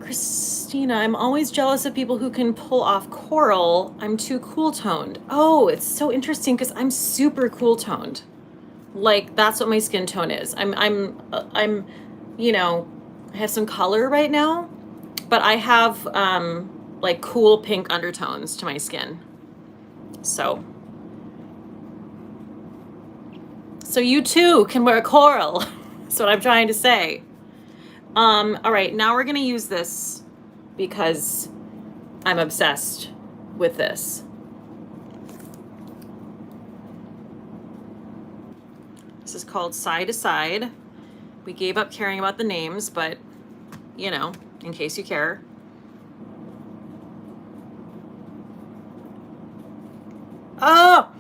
Speaker 1: Christina, I'm always jealous of people who can pull off coral. I'm too cool toned. Oh, it's so interesting because I'm super cool toned. Like, that's what my skin tone is. I'm, you know, I have some color right now, but I have like cool pink undertones to my skin. So you too can wear coral. That's what I'm trying to say. All right, now we're gonna use this because I'm obsessed with this. This is called Side to Side. We gave up caring about the names, but you know, in case you care. Oh,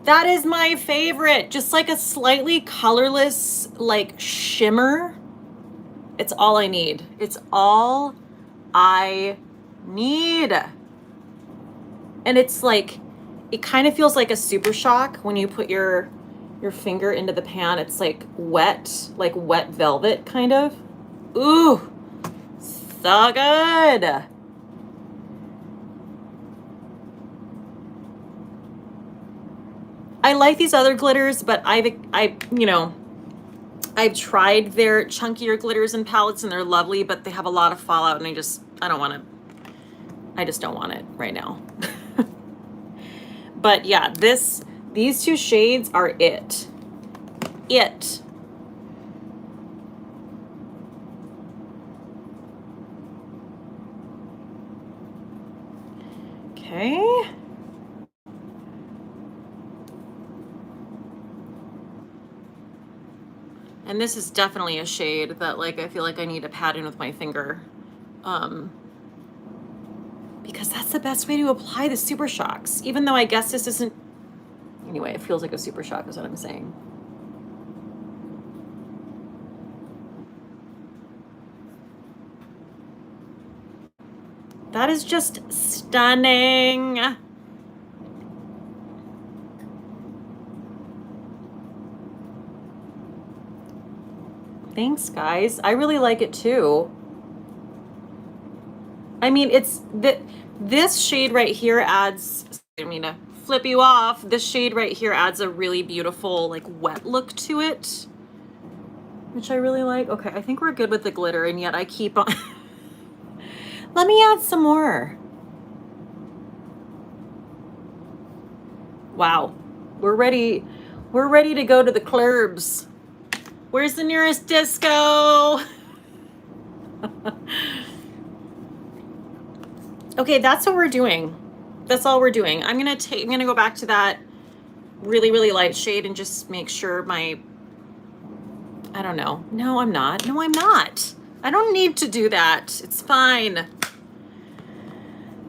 Speaker 1: that is my favorite. Just like a slightly colorless, like shimmer. It's all I need. It's all I need. And it's like, it kind of feels like a super shock when you put your finger into the pan. It's like wet velvet kind of. Ooh, so good. I like these other glitters, but I've tried their chunkier glitters and palettes, and they're lovely, but they have a lot of fallout, and I just don't want it right now. But yeah, these two shades are it. Okay. And this is definitely a shade that, like, I feel like I need to pat in with my finger. Because that's the best way to apply the Super Shocks. Even though I guess this isn't... Anyway, it feels like a Super Shock is what I'm saying. That is just stunning. Thanks, guys. I really like it too. I mean, it's this shade right here adds, I mean to flip you off, this shade right here adds a really beautiful like wet look to it, which I really like. Okay, I think we're good with the glitter, and yet I keep on. Let me add some more. Wow, we're ready to go to the clubs. Where's the nearest disco? Okay, that's what we're doing. That's all we're doing. I'm gonna go back to that really, really light shade and just make sure my, I don't know. No, I'm not. No, I'm not. I don't need to do that. It's fine.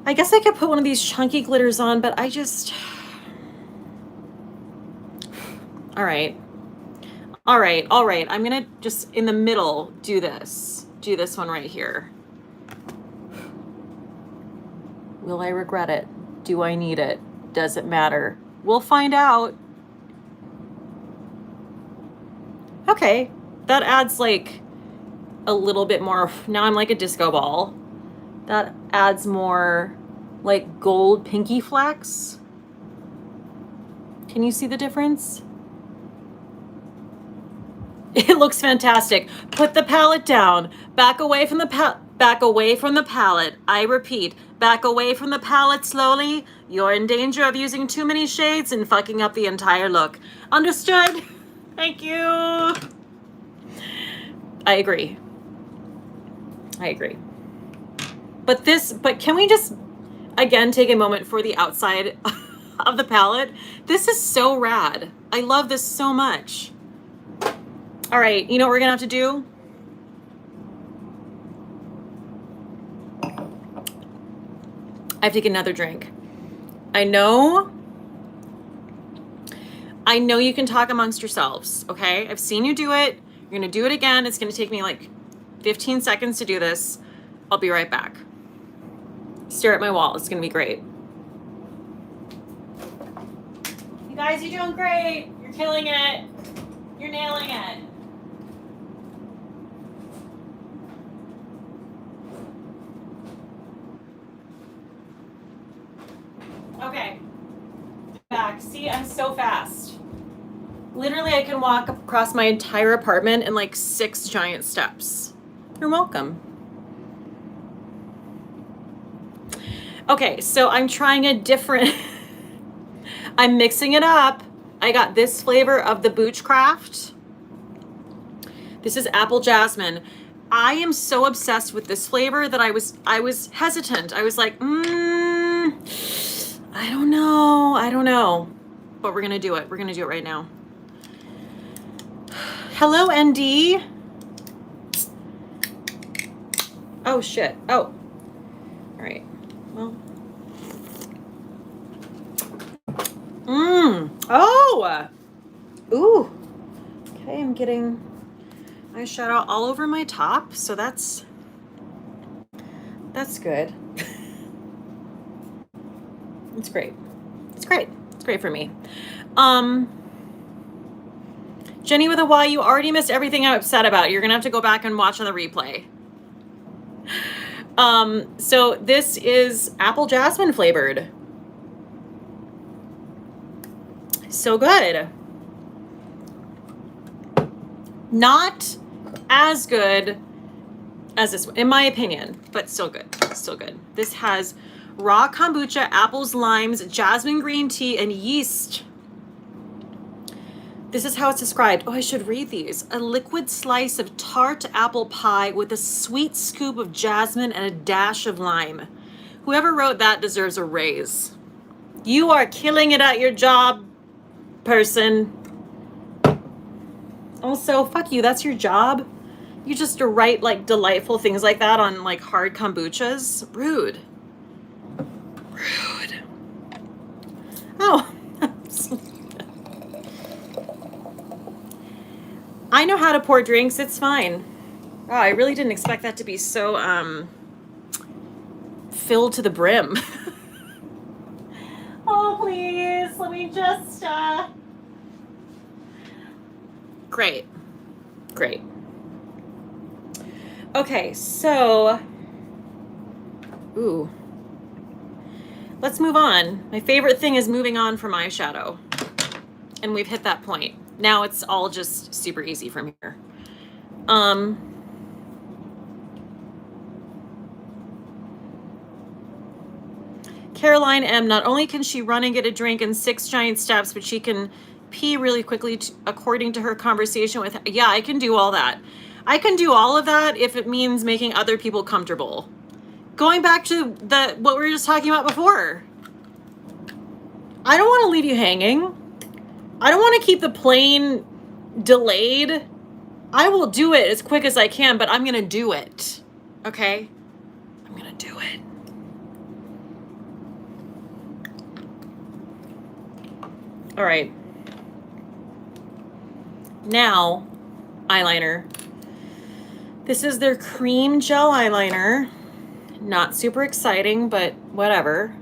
Speaker 1: I guess I could put one of these chunky glitters on, but I just, all right. All right, all right. I'm gonna just in the middle do this. Do this one right here. Will I regret it? Do I need it? Does it matter? We'll find out. Okay, that adds like a little bit more. Now I'm like a disco ball. That adds more like gold pinky flecks. Can you see the difference? It looks fantastic. Put the palette down. Back away from the palette. I repeat, back away from the palette slowly. You're in danger of using too many shades and fucking up the entire look. Understood? Thank you. I agree. I agree. But can we just again take a moment for the outside of the palette? This is so rad. I love this so much. All right, you know what we're gonna have to do? I have to take another drink. I know you can talk amongst yourselves, okay? I've seen you do it. You're gonna do it again. It's gonna take me like 15 seconds to do this. I'll be right back. Stare at my wall. It's gonna be great. You guys, you're doing great. You're killing it. You're nailing it. Okay, back. See, I'm so fast. Literally, I can walk across my entire apartment in like 6 giant steps. You're welcome. Okay, so I'm trying a different, I'm mixing it up. I got this flavor of the Booch Craft. This is apple jasmine. I am so obsessed with this flavor that I was hesitant. I was like, I don't know, but we're gonna do it. We're gonna do it right now. Hello, ND. Oh shit. Oh, all right. Well. Oh. Ooh. Okay, I'm getting eyeshadow all over my top, so that's good. It's great. It's great. It's great for me. Jenny with a Y, you already missed everything I'm upset about. You're gonna have to go back and watch on the replay. So this is apple jasmine flavored. So good. Not as good as this one, in my opinion, but still good. Still good. This has raw kombucha, apples, limes, jasmine green tea, and yeast. This is how it's described. Oh, I should read these. A liquid slice of tart apple pie with a sweet scoop of jasmine and a dash of lime. Whoever wrote that deserves a raise. You are killing it at your job, person. Also, fuck you, that's your job? You just write like delightful things like that on like hard kombuchas? Rude. Rude. Oh. I know how to pour drinks, it's fine. Oh, I really didn't expect that to be so filled to the brim. Oh, please, let me just Great. Great. Okay, so ooh. Let's move on. My favorite thing is moving on from eyeshadow. And we've hit that point. Now it's all just super easy from here. Caroline M, not only can she run and get a drink in 6 giant steps, but she can pee really quickly according to her conversation with, yeah, I can do all that. I can do all of that if it means making other people comfortable. Going back to what we were just talking about before. I don't want to leave you hanging. I don't want to keep the plane delayed. I will do it as quick as I can, but I'm going to do it. Okay? I'm going to do it. All right. Now, eyeliner. This is their cream gel eyeliner. Not super exciting, but whatever.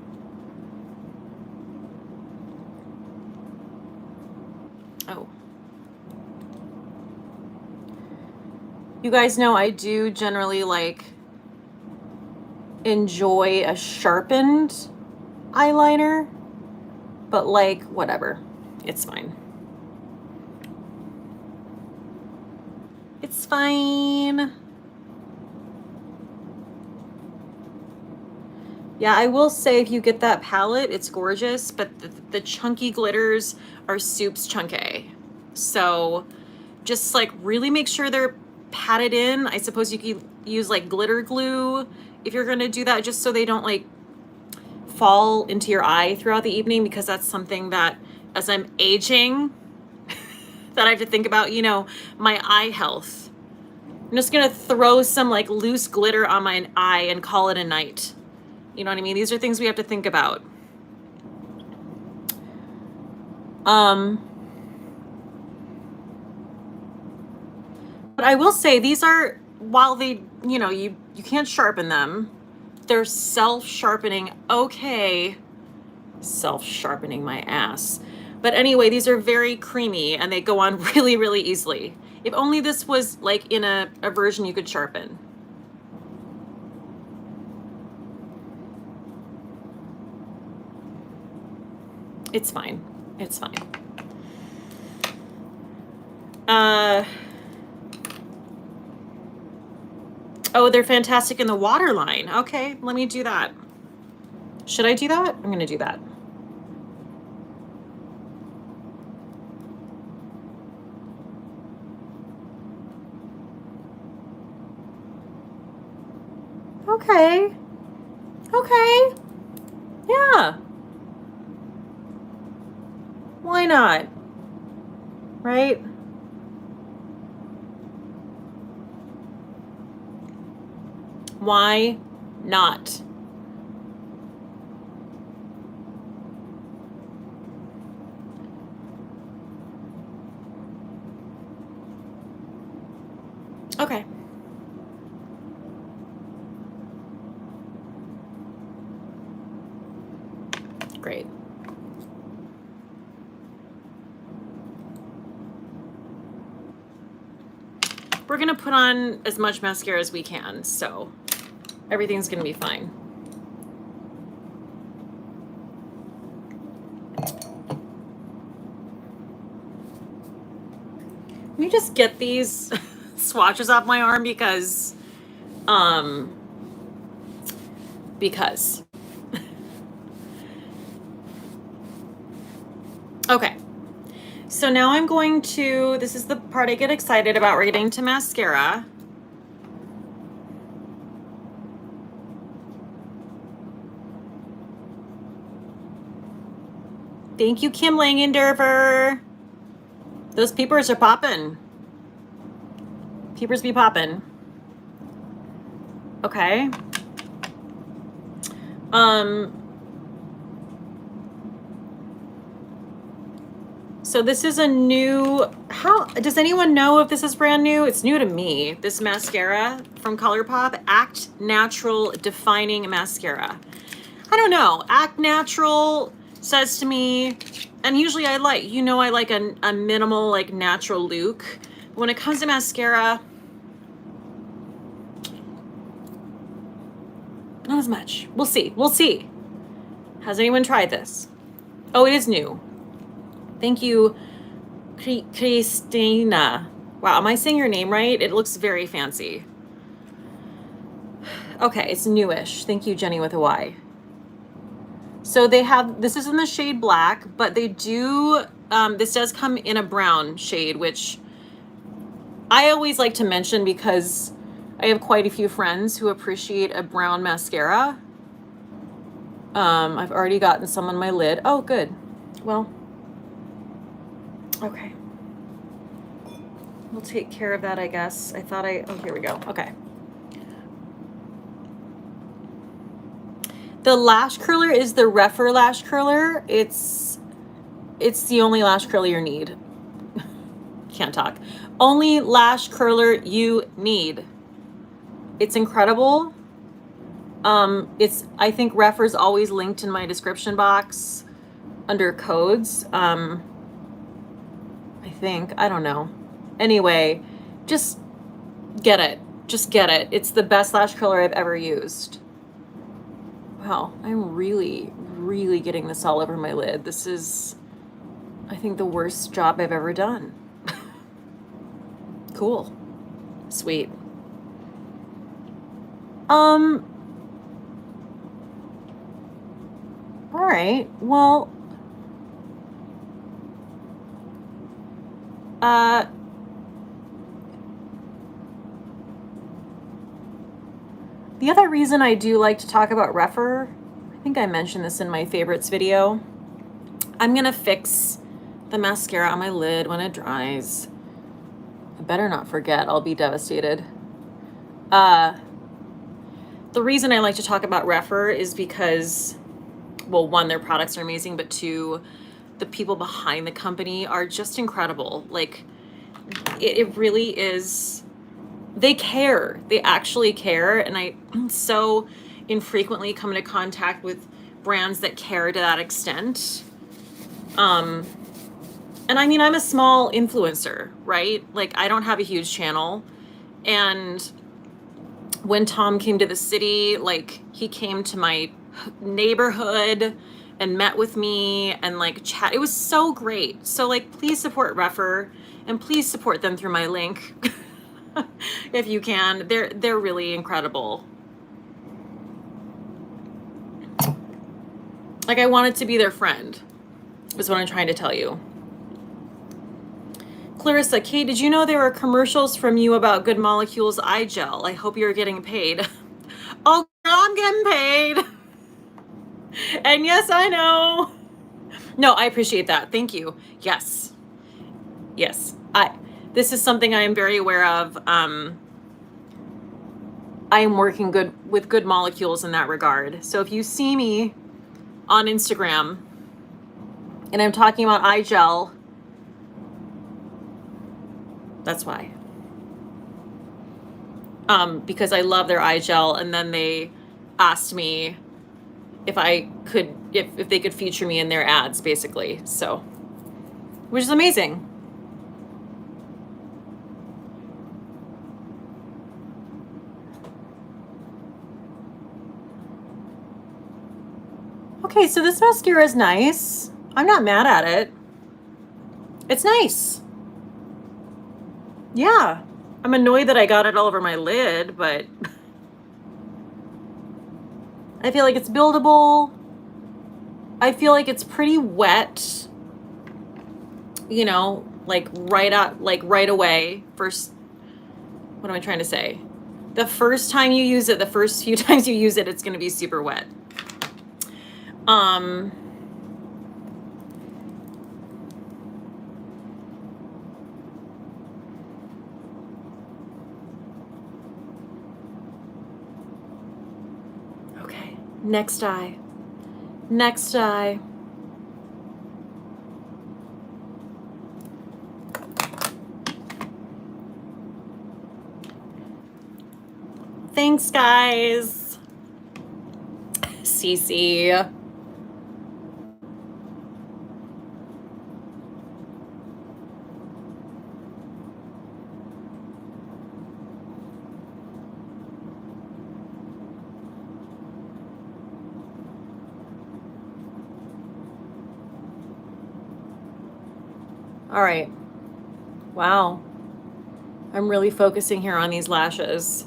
Speaker 1: Oh. You guys know I do generally like enjoy a sharpened eyeliner, but like whatever, it's fine. It's fine. Yeah, I will say if you get that palette, it's gorgeous, but the chunky glitters are soups chunky. So just like really make sure they're patted in. I suppose you could use like glitter glue if you're gonna do that, just so they don't like fall into your eye throughout the evening, because that's something that as I'm aging that I have to think about, you know, my eye health. I'm just gonna throw some like loose glitter on my eye and call it a night. You know what I mean? These are things we have to think about. But I will say these are, while they, you know, you can't sharpen them, they're self-sharpening. Okay, self-sharpening my ass. But anyway, these are very creamy and they go on really, really easily. If only this was like in a version you could sharpen. It's fine. It's fine. Oh, they're fantastic in the waterline. Okay, let me do that. Should I do that? I'm gonna do that. Okay. Okay. Yeah. Why not? Right? Why not? Okay. Great. We're gonna put on as much mascara as we can, so everything's gonna be fine. Let me just get these swatches off my arm because okay. So now I'm going to, this is the part I get excited about. We're getting to mascara. Thank you, Kim Langenderver. Those peepers are popping. Peepers be popping. Okay. So this is a new, how, does anyone know if this is brand new? It's new to me. This mascara from Colourpop, Act Natural Defining Mascara. I don't know, Act Natural says to me, and usually I like, you know, I like a minimal, like natural look. When it comes to mascara, not as much. We'll see, we'll see. Has anyone tried this? Oh, it is new. Thank you, Christina. Wow, am I saying your name right? It looks very fancy. Okay, it's newish. Thank you, Jenny with a Y. So they have, this is in the shade black, but they do This does come in a brown shade, which I always like to mention because I have quite a few friends who appreciate a brown mascara. I've already gotten some on my lid. Oh, good. Well, okay. We'll take care of that, I guess. Oh, here we go. Okay. The lash curler is the Rephr lash curler. It's the only lash curler you need. Can't talk. Only lash curler you need. It's incredible. I think Rephr is always linked in my description box under codes. I think, I don't know. Anyway, just get it. Just get it. It's the best lash curler I've ever used. Wow, I'm really, really getting this all over my lid. This is, I think, the worst job I've ever done. Cool. Sweet. All right, well, the other reason I do like to talk about Rephr, I think I mentioned this in my favorites video. I'm gonna fix the mascara on my lid when it dries. I better not forget, I'll be devastated. The reason I like to talk about Rephr is because, well, one, their products are amazing, but two, the people behind the company are just incredible. Like, it really is. They care. They actually care. And I so infrequently come into contact with brands that care to that extent. And I mean, I'm a small influencer, right? Like, I don't have a huge channel. And when Tom came to the city, like, he came to my neighborhood and met with me and like chat. It was so great. So like, please support Rephr and please support them through my link. If you can. They're really incredible. Like, I wanted to be their friend, is what I'm trying to tell you. Clarissa, Kate, did you know there were commercials from you about Good Molecules eye gel? I hope you're getting paid. Oh, I'm getting paid. And yes, I know. No, I appreciate that. Thank you. Yes. Yes. This is something I am very aware of. I am working with Good Molecules in that regard. So if you see me on Instagram and I'm talking about eye gel, that's why. Because I love their eye gel, and then they asked me if I could, if they could feature me in their ads, basically. So, which is amazing. Okay, so this mascara is nice. I'm not mad at it. It's nice. Yeah. I'm annoyed that I got it all over my lid, but I feel like it's buildable. I feel like it's pretty wet. You know, like right away. First, what am I trying to say? The first time you use it, the first few times you use it, it's gonna be super wet. Okay, next eye. Next eye. Thanks, guys. Cece. All right. Wow. I'm really focusing here on these lashes.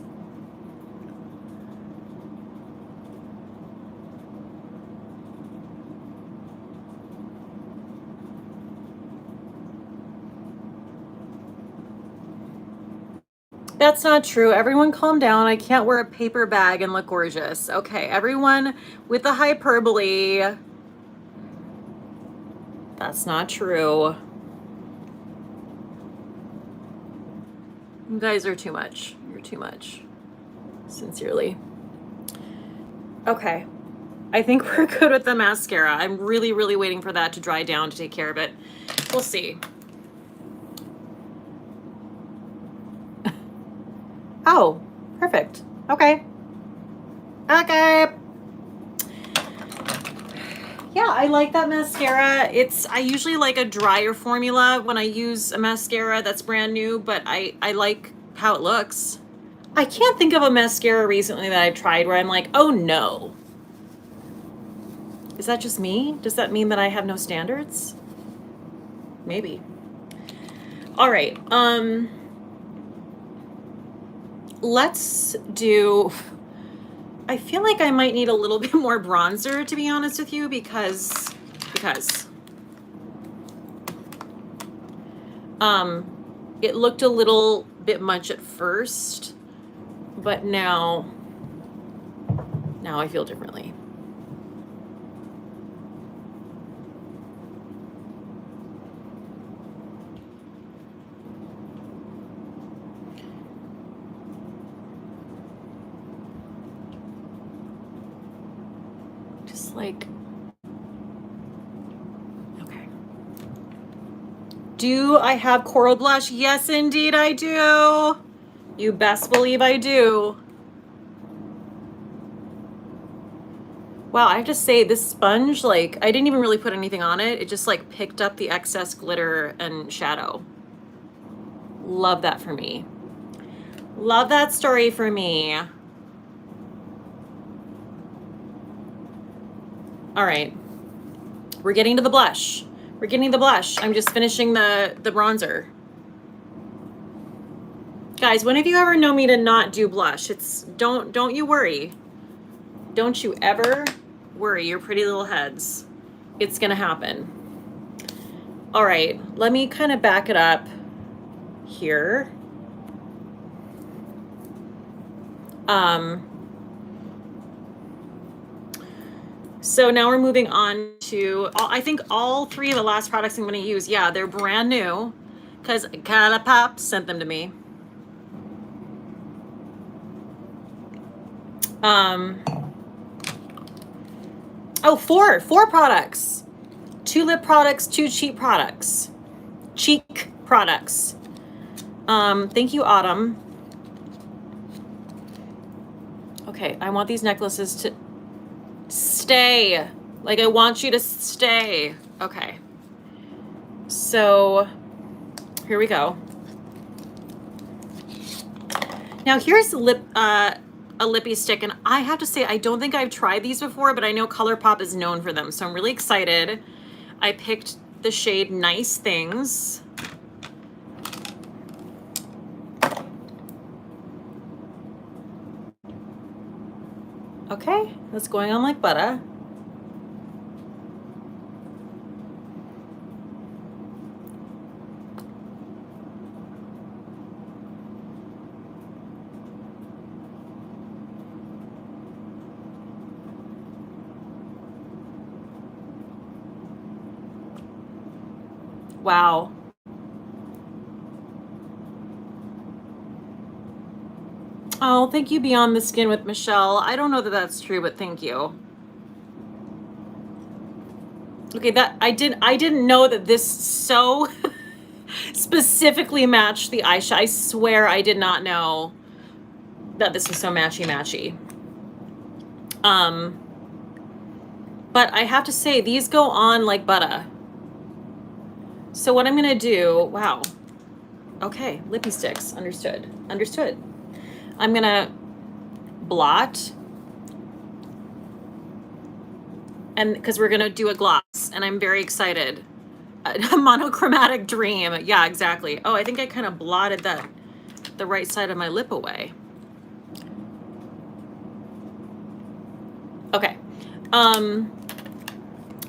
Speaker 1: That's not true. Everyone calm down. I can't wear a paper bag and look gorgeous. Okay, everyone with the hyperbole. That's not true. You guys are too much. You're too much. Sincerely. Okay. I think we're good with the mascara. I'm really, really waiting for that to dry down to take care of it. We'll see. Oh, perfect. Okay. Okay. Yeah, I like that mascara. I usually like a drier formula when I use a mascara that's brand new, but I like how it looks. I can't think of a mascara recently that I've tried where I'm like, oh no. Is that just me? Does that mean that I have no standards? Maybe. All right. Let's do, I feel like I might need a little bit more bronzer, to be honest with you, because it looked a little bit much at first, but now I feel differently. Just like, okay. Do I have coral blush? Yes, indeed I do. You best believe I do. Wow, I have to say this sponge, like, I didn't even really put anything on it. It just like picked up the excess glitter and shadow. Love that for me. Love that story for me. All right, we're getting to the blush. We're getting the blush. I'm just finishing the bronzer. Guys, when have you ever known me to not do blush? Don't you worry. Don't you ever worry your pretty little heads. It's gonna happen. All right, let me kind of back it up here. So now we're moving on to, I think all three of the last products I'm gonna use, yeah, they're brand new because Colourpop sent them to me. Oh, four products. 2 lip products, 2 cheek products. Thank you, Autumn. Okay, I want these necklaces to stay. Like, I want you to stay. Okay. So, here we go. Now, here's a lippy stick, and I have to say, I don't think I've tried these before, but I know Colourpop is known for them, so I'm really excited. I picked the shade Nice Things. Okay, that's going on like butter. Wow. Oh, thank you, Beyond the Skin with Michelle. I don't know that that's true, but thank you. Okay, that I didn't know that this so specifically matched the eyeshadow. I swear I did not know that this was so matchy-matchy. But I have to say, these go on like butter. So what I'm gonna do, wow. Okay, lippy sticks, understood. I'm gonna blot, and because we're gonna do a gloss, and I'm very excited. A monochromatic dream, yeah, exactly. Oh, I think I kind of blotted the right side of my lip away. Okay,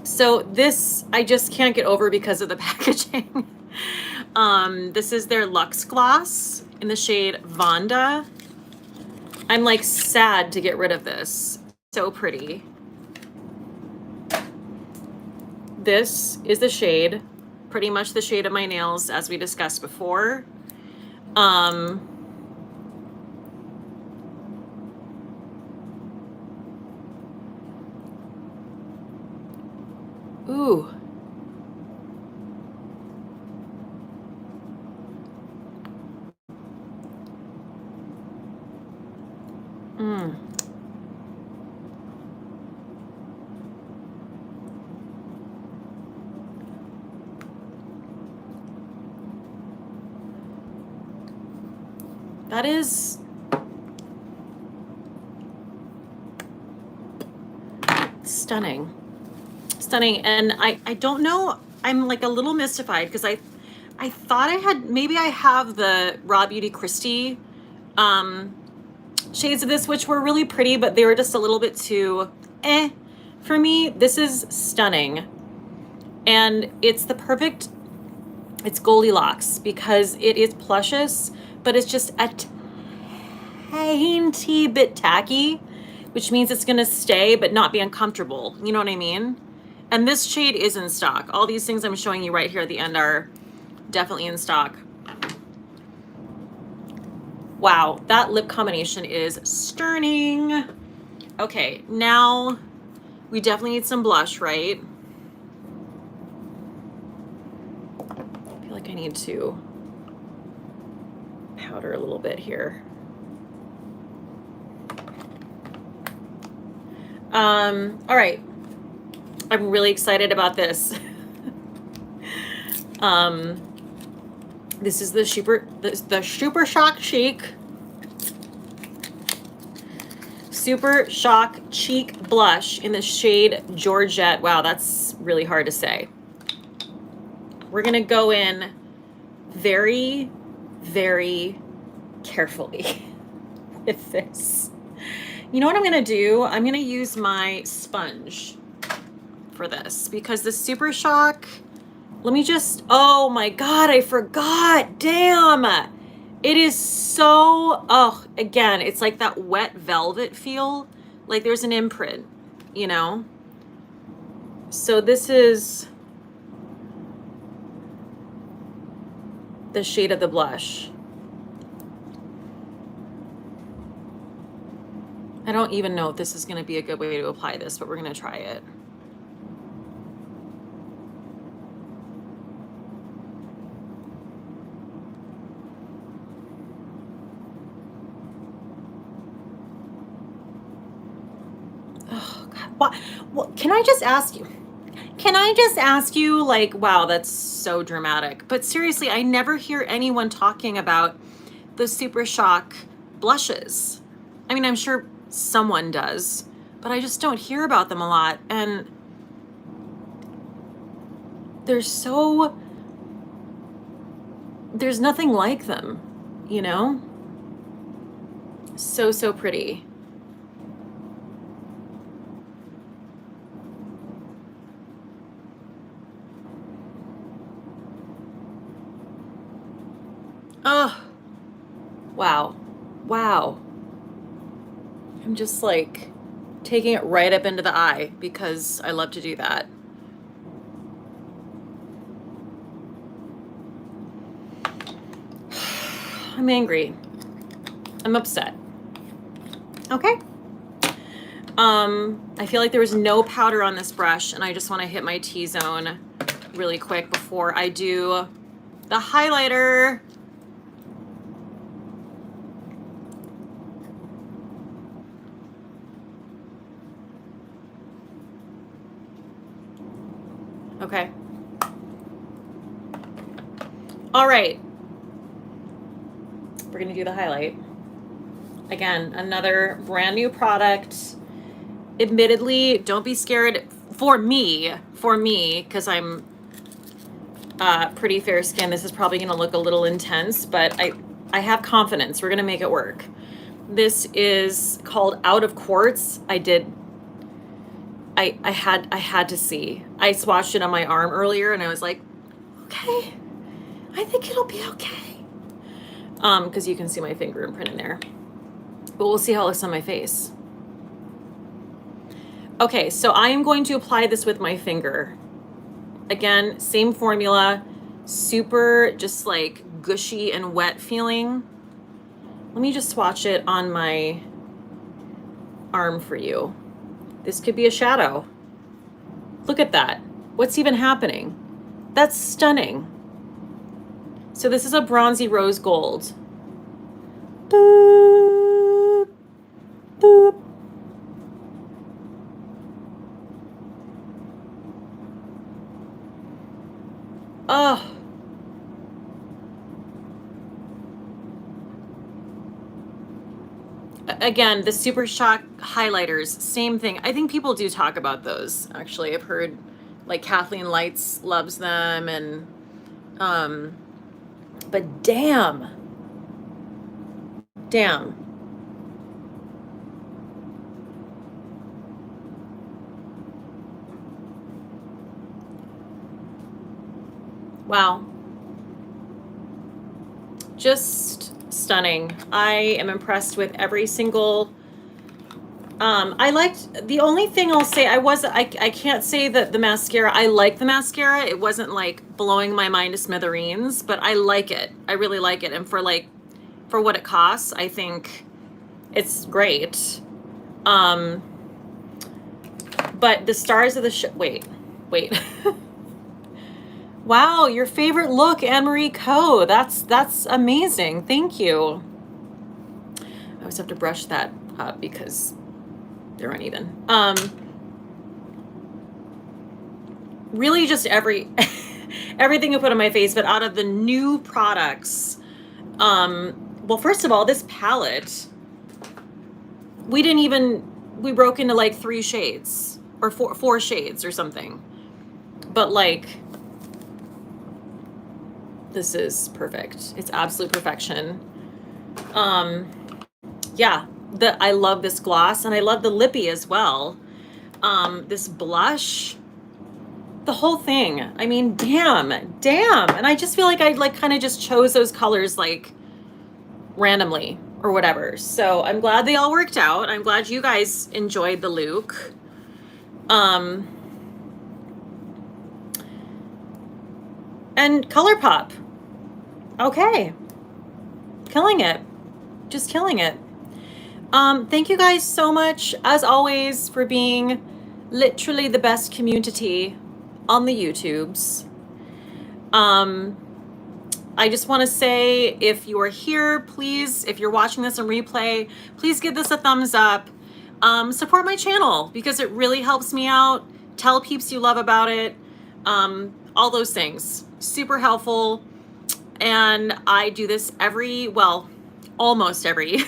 Speaker 1: so this I just can't get over because of the packaging. This is their Luxe Gloss. in the shade Vonda. I'm like sad to get rid of this. So pretty. This is the shade, pretty much the shade of my nails as we discussed before. Ooh. That is stunning. Stunning. And I don't know, I'm like a little mystified because I thought I had, maybe I have the Raw Beauty Christie shades of this, which were really pretty, but they were just a little bit too for me. This is stunning. And it's the perfect, it's Goldilocks because it is plushious, but it's just a tiny bit tacky, which means it's gonna stay but not be uncomfortable. You know what I mean? And this shade is in stock. All these things I'm showing you right here at the end are definitely in stock. Wow, that lip combination is stunning. Okay, now we definitely need some blush, right? I feel like I need to powder a little bit here. All right, I'm really excited about this. This is the Super Shock Cheek. Super Shock Cheek Blush in the shade Georgette. Wow, that's really hard to say. We're gonna go in very, very carefully with this. You know what I'm gonna do? I'm gonna use my sponge for this because the Super Shock, let me just, oh my God, I forgot, damn. It is so, oh, again, it's like that wet velvet feel, like there's an imprint, you know? So this is the shade of the blush. I don't even know if this is gonna be a good way to apply this, but we're gonna try it. Oh God, what, can I just ask you? Can I just ask you, like, wow, that's so dramatic. But seriously, I never hear anyone talking about the Super Shock blushes. I mean, I'm sure someone does, but I just don't hear about them a lot. And there's nothing like them, you know? So, so pretty. Oh, wow. Wow. I'm just like taking it right up into the eye because I love to do that. I'm angry. I'm upset. Okay. I feel like there was no powder on this brush and I just want to hit my T-zone really quick before I do the highlighter. Okay. All right. We're going to do the highlight. Again, another brand new product. Admittedly, don't be scared for me, because I'm pretty fair skinned. This is probably going to look a little intense, but I have confidence. We're going to make it work. This is called Out of Quartz. I had to see. I swatched it on my arm earlier and I was like, okay, I think it'll be okay. because you can see my finger imprint in there. But we'll see how it looks on my face. Okay, so I am going to apply this with my finger. Again, same formula, super just like gushy and wet feeling. Let me just swatch it on my arm for you. This could be a shadow. Look at that. What's even happening? That's stunning. So this is a bronzy rose gold. Boop, boop. Oh. Again, the Super Shock highlighters, same thing. I think people do talk about those, actually. I've heard, like, Kathleen Lights loves them, and, but damn. Damn. Wow. Just stunning. I am impressed with every single, I liked, the only thing I'll say, I can't say that the mascara, I like the mascara. It wasn't like blowing my mind to smithereens, but I like it. I really like it. And for what it costs, I think it's great. But the stars of the show, wait. Wow, your favorite look, Anne-Marie Coe. That's amazing. Thank you. I always have to brush that up because they're uneven. Really just everything I put on my face, but out of the new products, well, first of all, this palette, we broke into like 3 shades or four shades or something. But like, this is perfect. It's absolute perfection. Yeah, I love this gloss, and I love the lippy as well. This blush, the whole thing. I mean, damn. And I just feel like I like kind of just chose those colors like randomly or whatever. So I'm glad they all worked out. I'm glad you guys enjoyed the look. And Colourpop. Okay. Killing it. Just killing it. Thank you guys so much, as always, for being literally the best community on the YouTubes. I just want to say, if you are here, please, if you're watching this on replay, please give this a thumbs up. Support my channel because it really helps me out. Tell peeps you love about it. All those things. Super helpful. And I do this almost every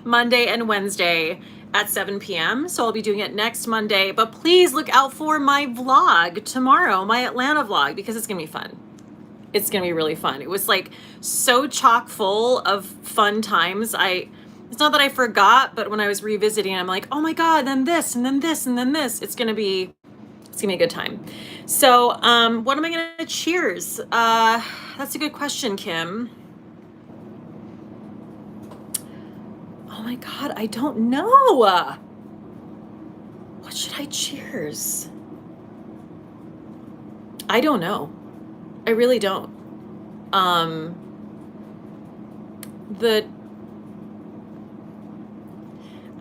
Speaker 1: Monday and Wednesday at 7 p.m. So I'll be doing it next Monday, but please look out for my vlog tomorrow, my Atlanta vlog, because it's gonna be fun. It's gonna be really fun. It was like so chock full of fun times. It's not that I forgot, but when I was revisiting, I'm like, oh my God, then this, and then this, and then this. It's gonna be a good time. So, what am I gonna cheers? That's a good question, Kim. Oh my God, I don't know. What should I cheers? I don't know. I really don't. I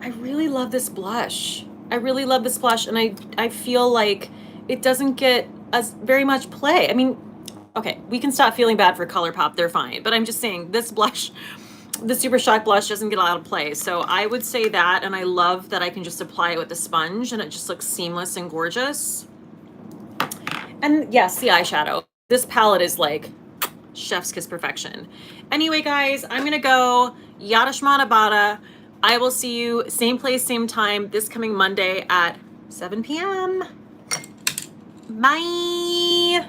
Speaker 1: really love this blush. And I feel like it doesn't get as very much play. I mean, okay, we can stop feeling bad for Colourpop, they're fine. But I'm just saying, this blush, the Super Shock blush, doesn't get a lot of play. So I would say that, and I love that I can just apply it with a sponge and it just looks seamless and gorgeous. And yes, the eyeshadow. This palette is like chef's kiss perfection. Anyway, guys, I'm gonna go. Yada shmada bada. I will see you same place, same time this coming Monday at 7 p.m. Bye.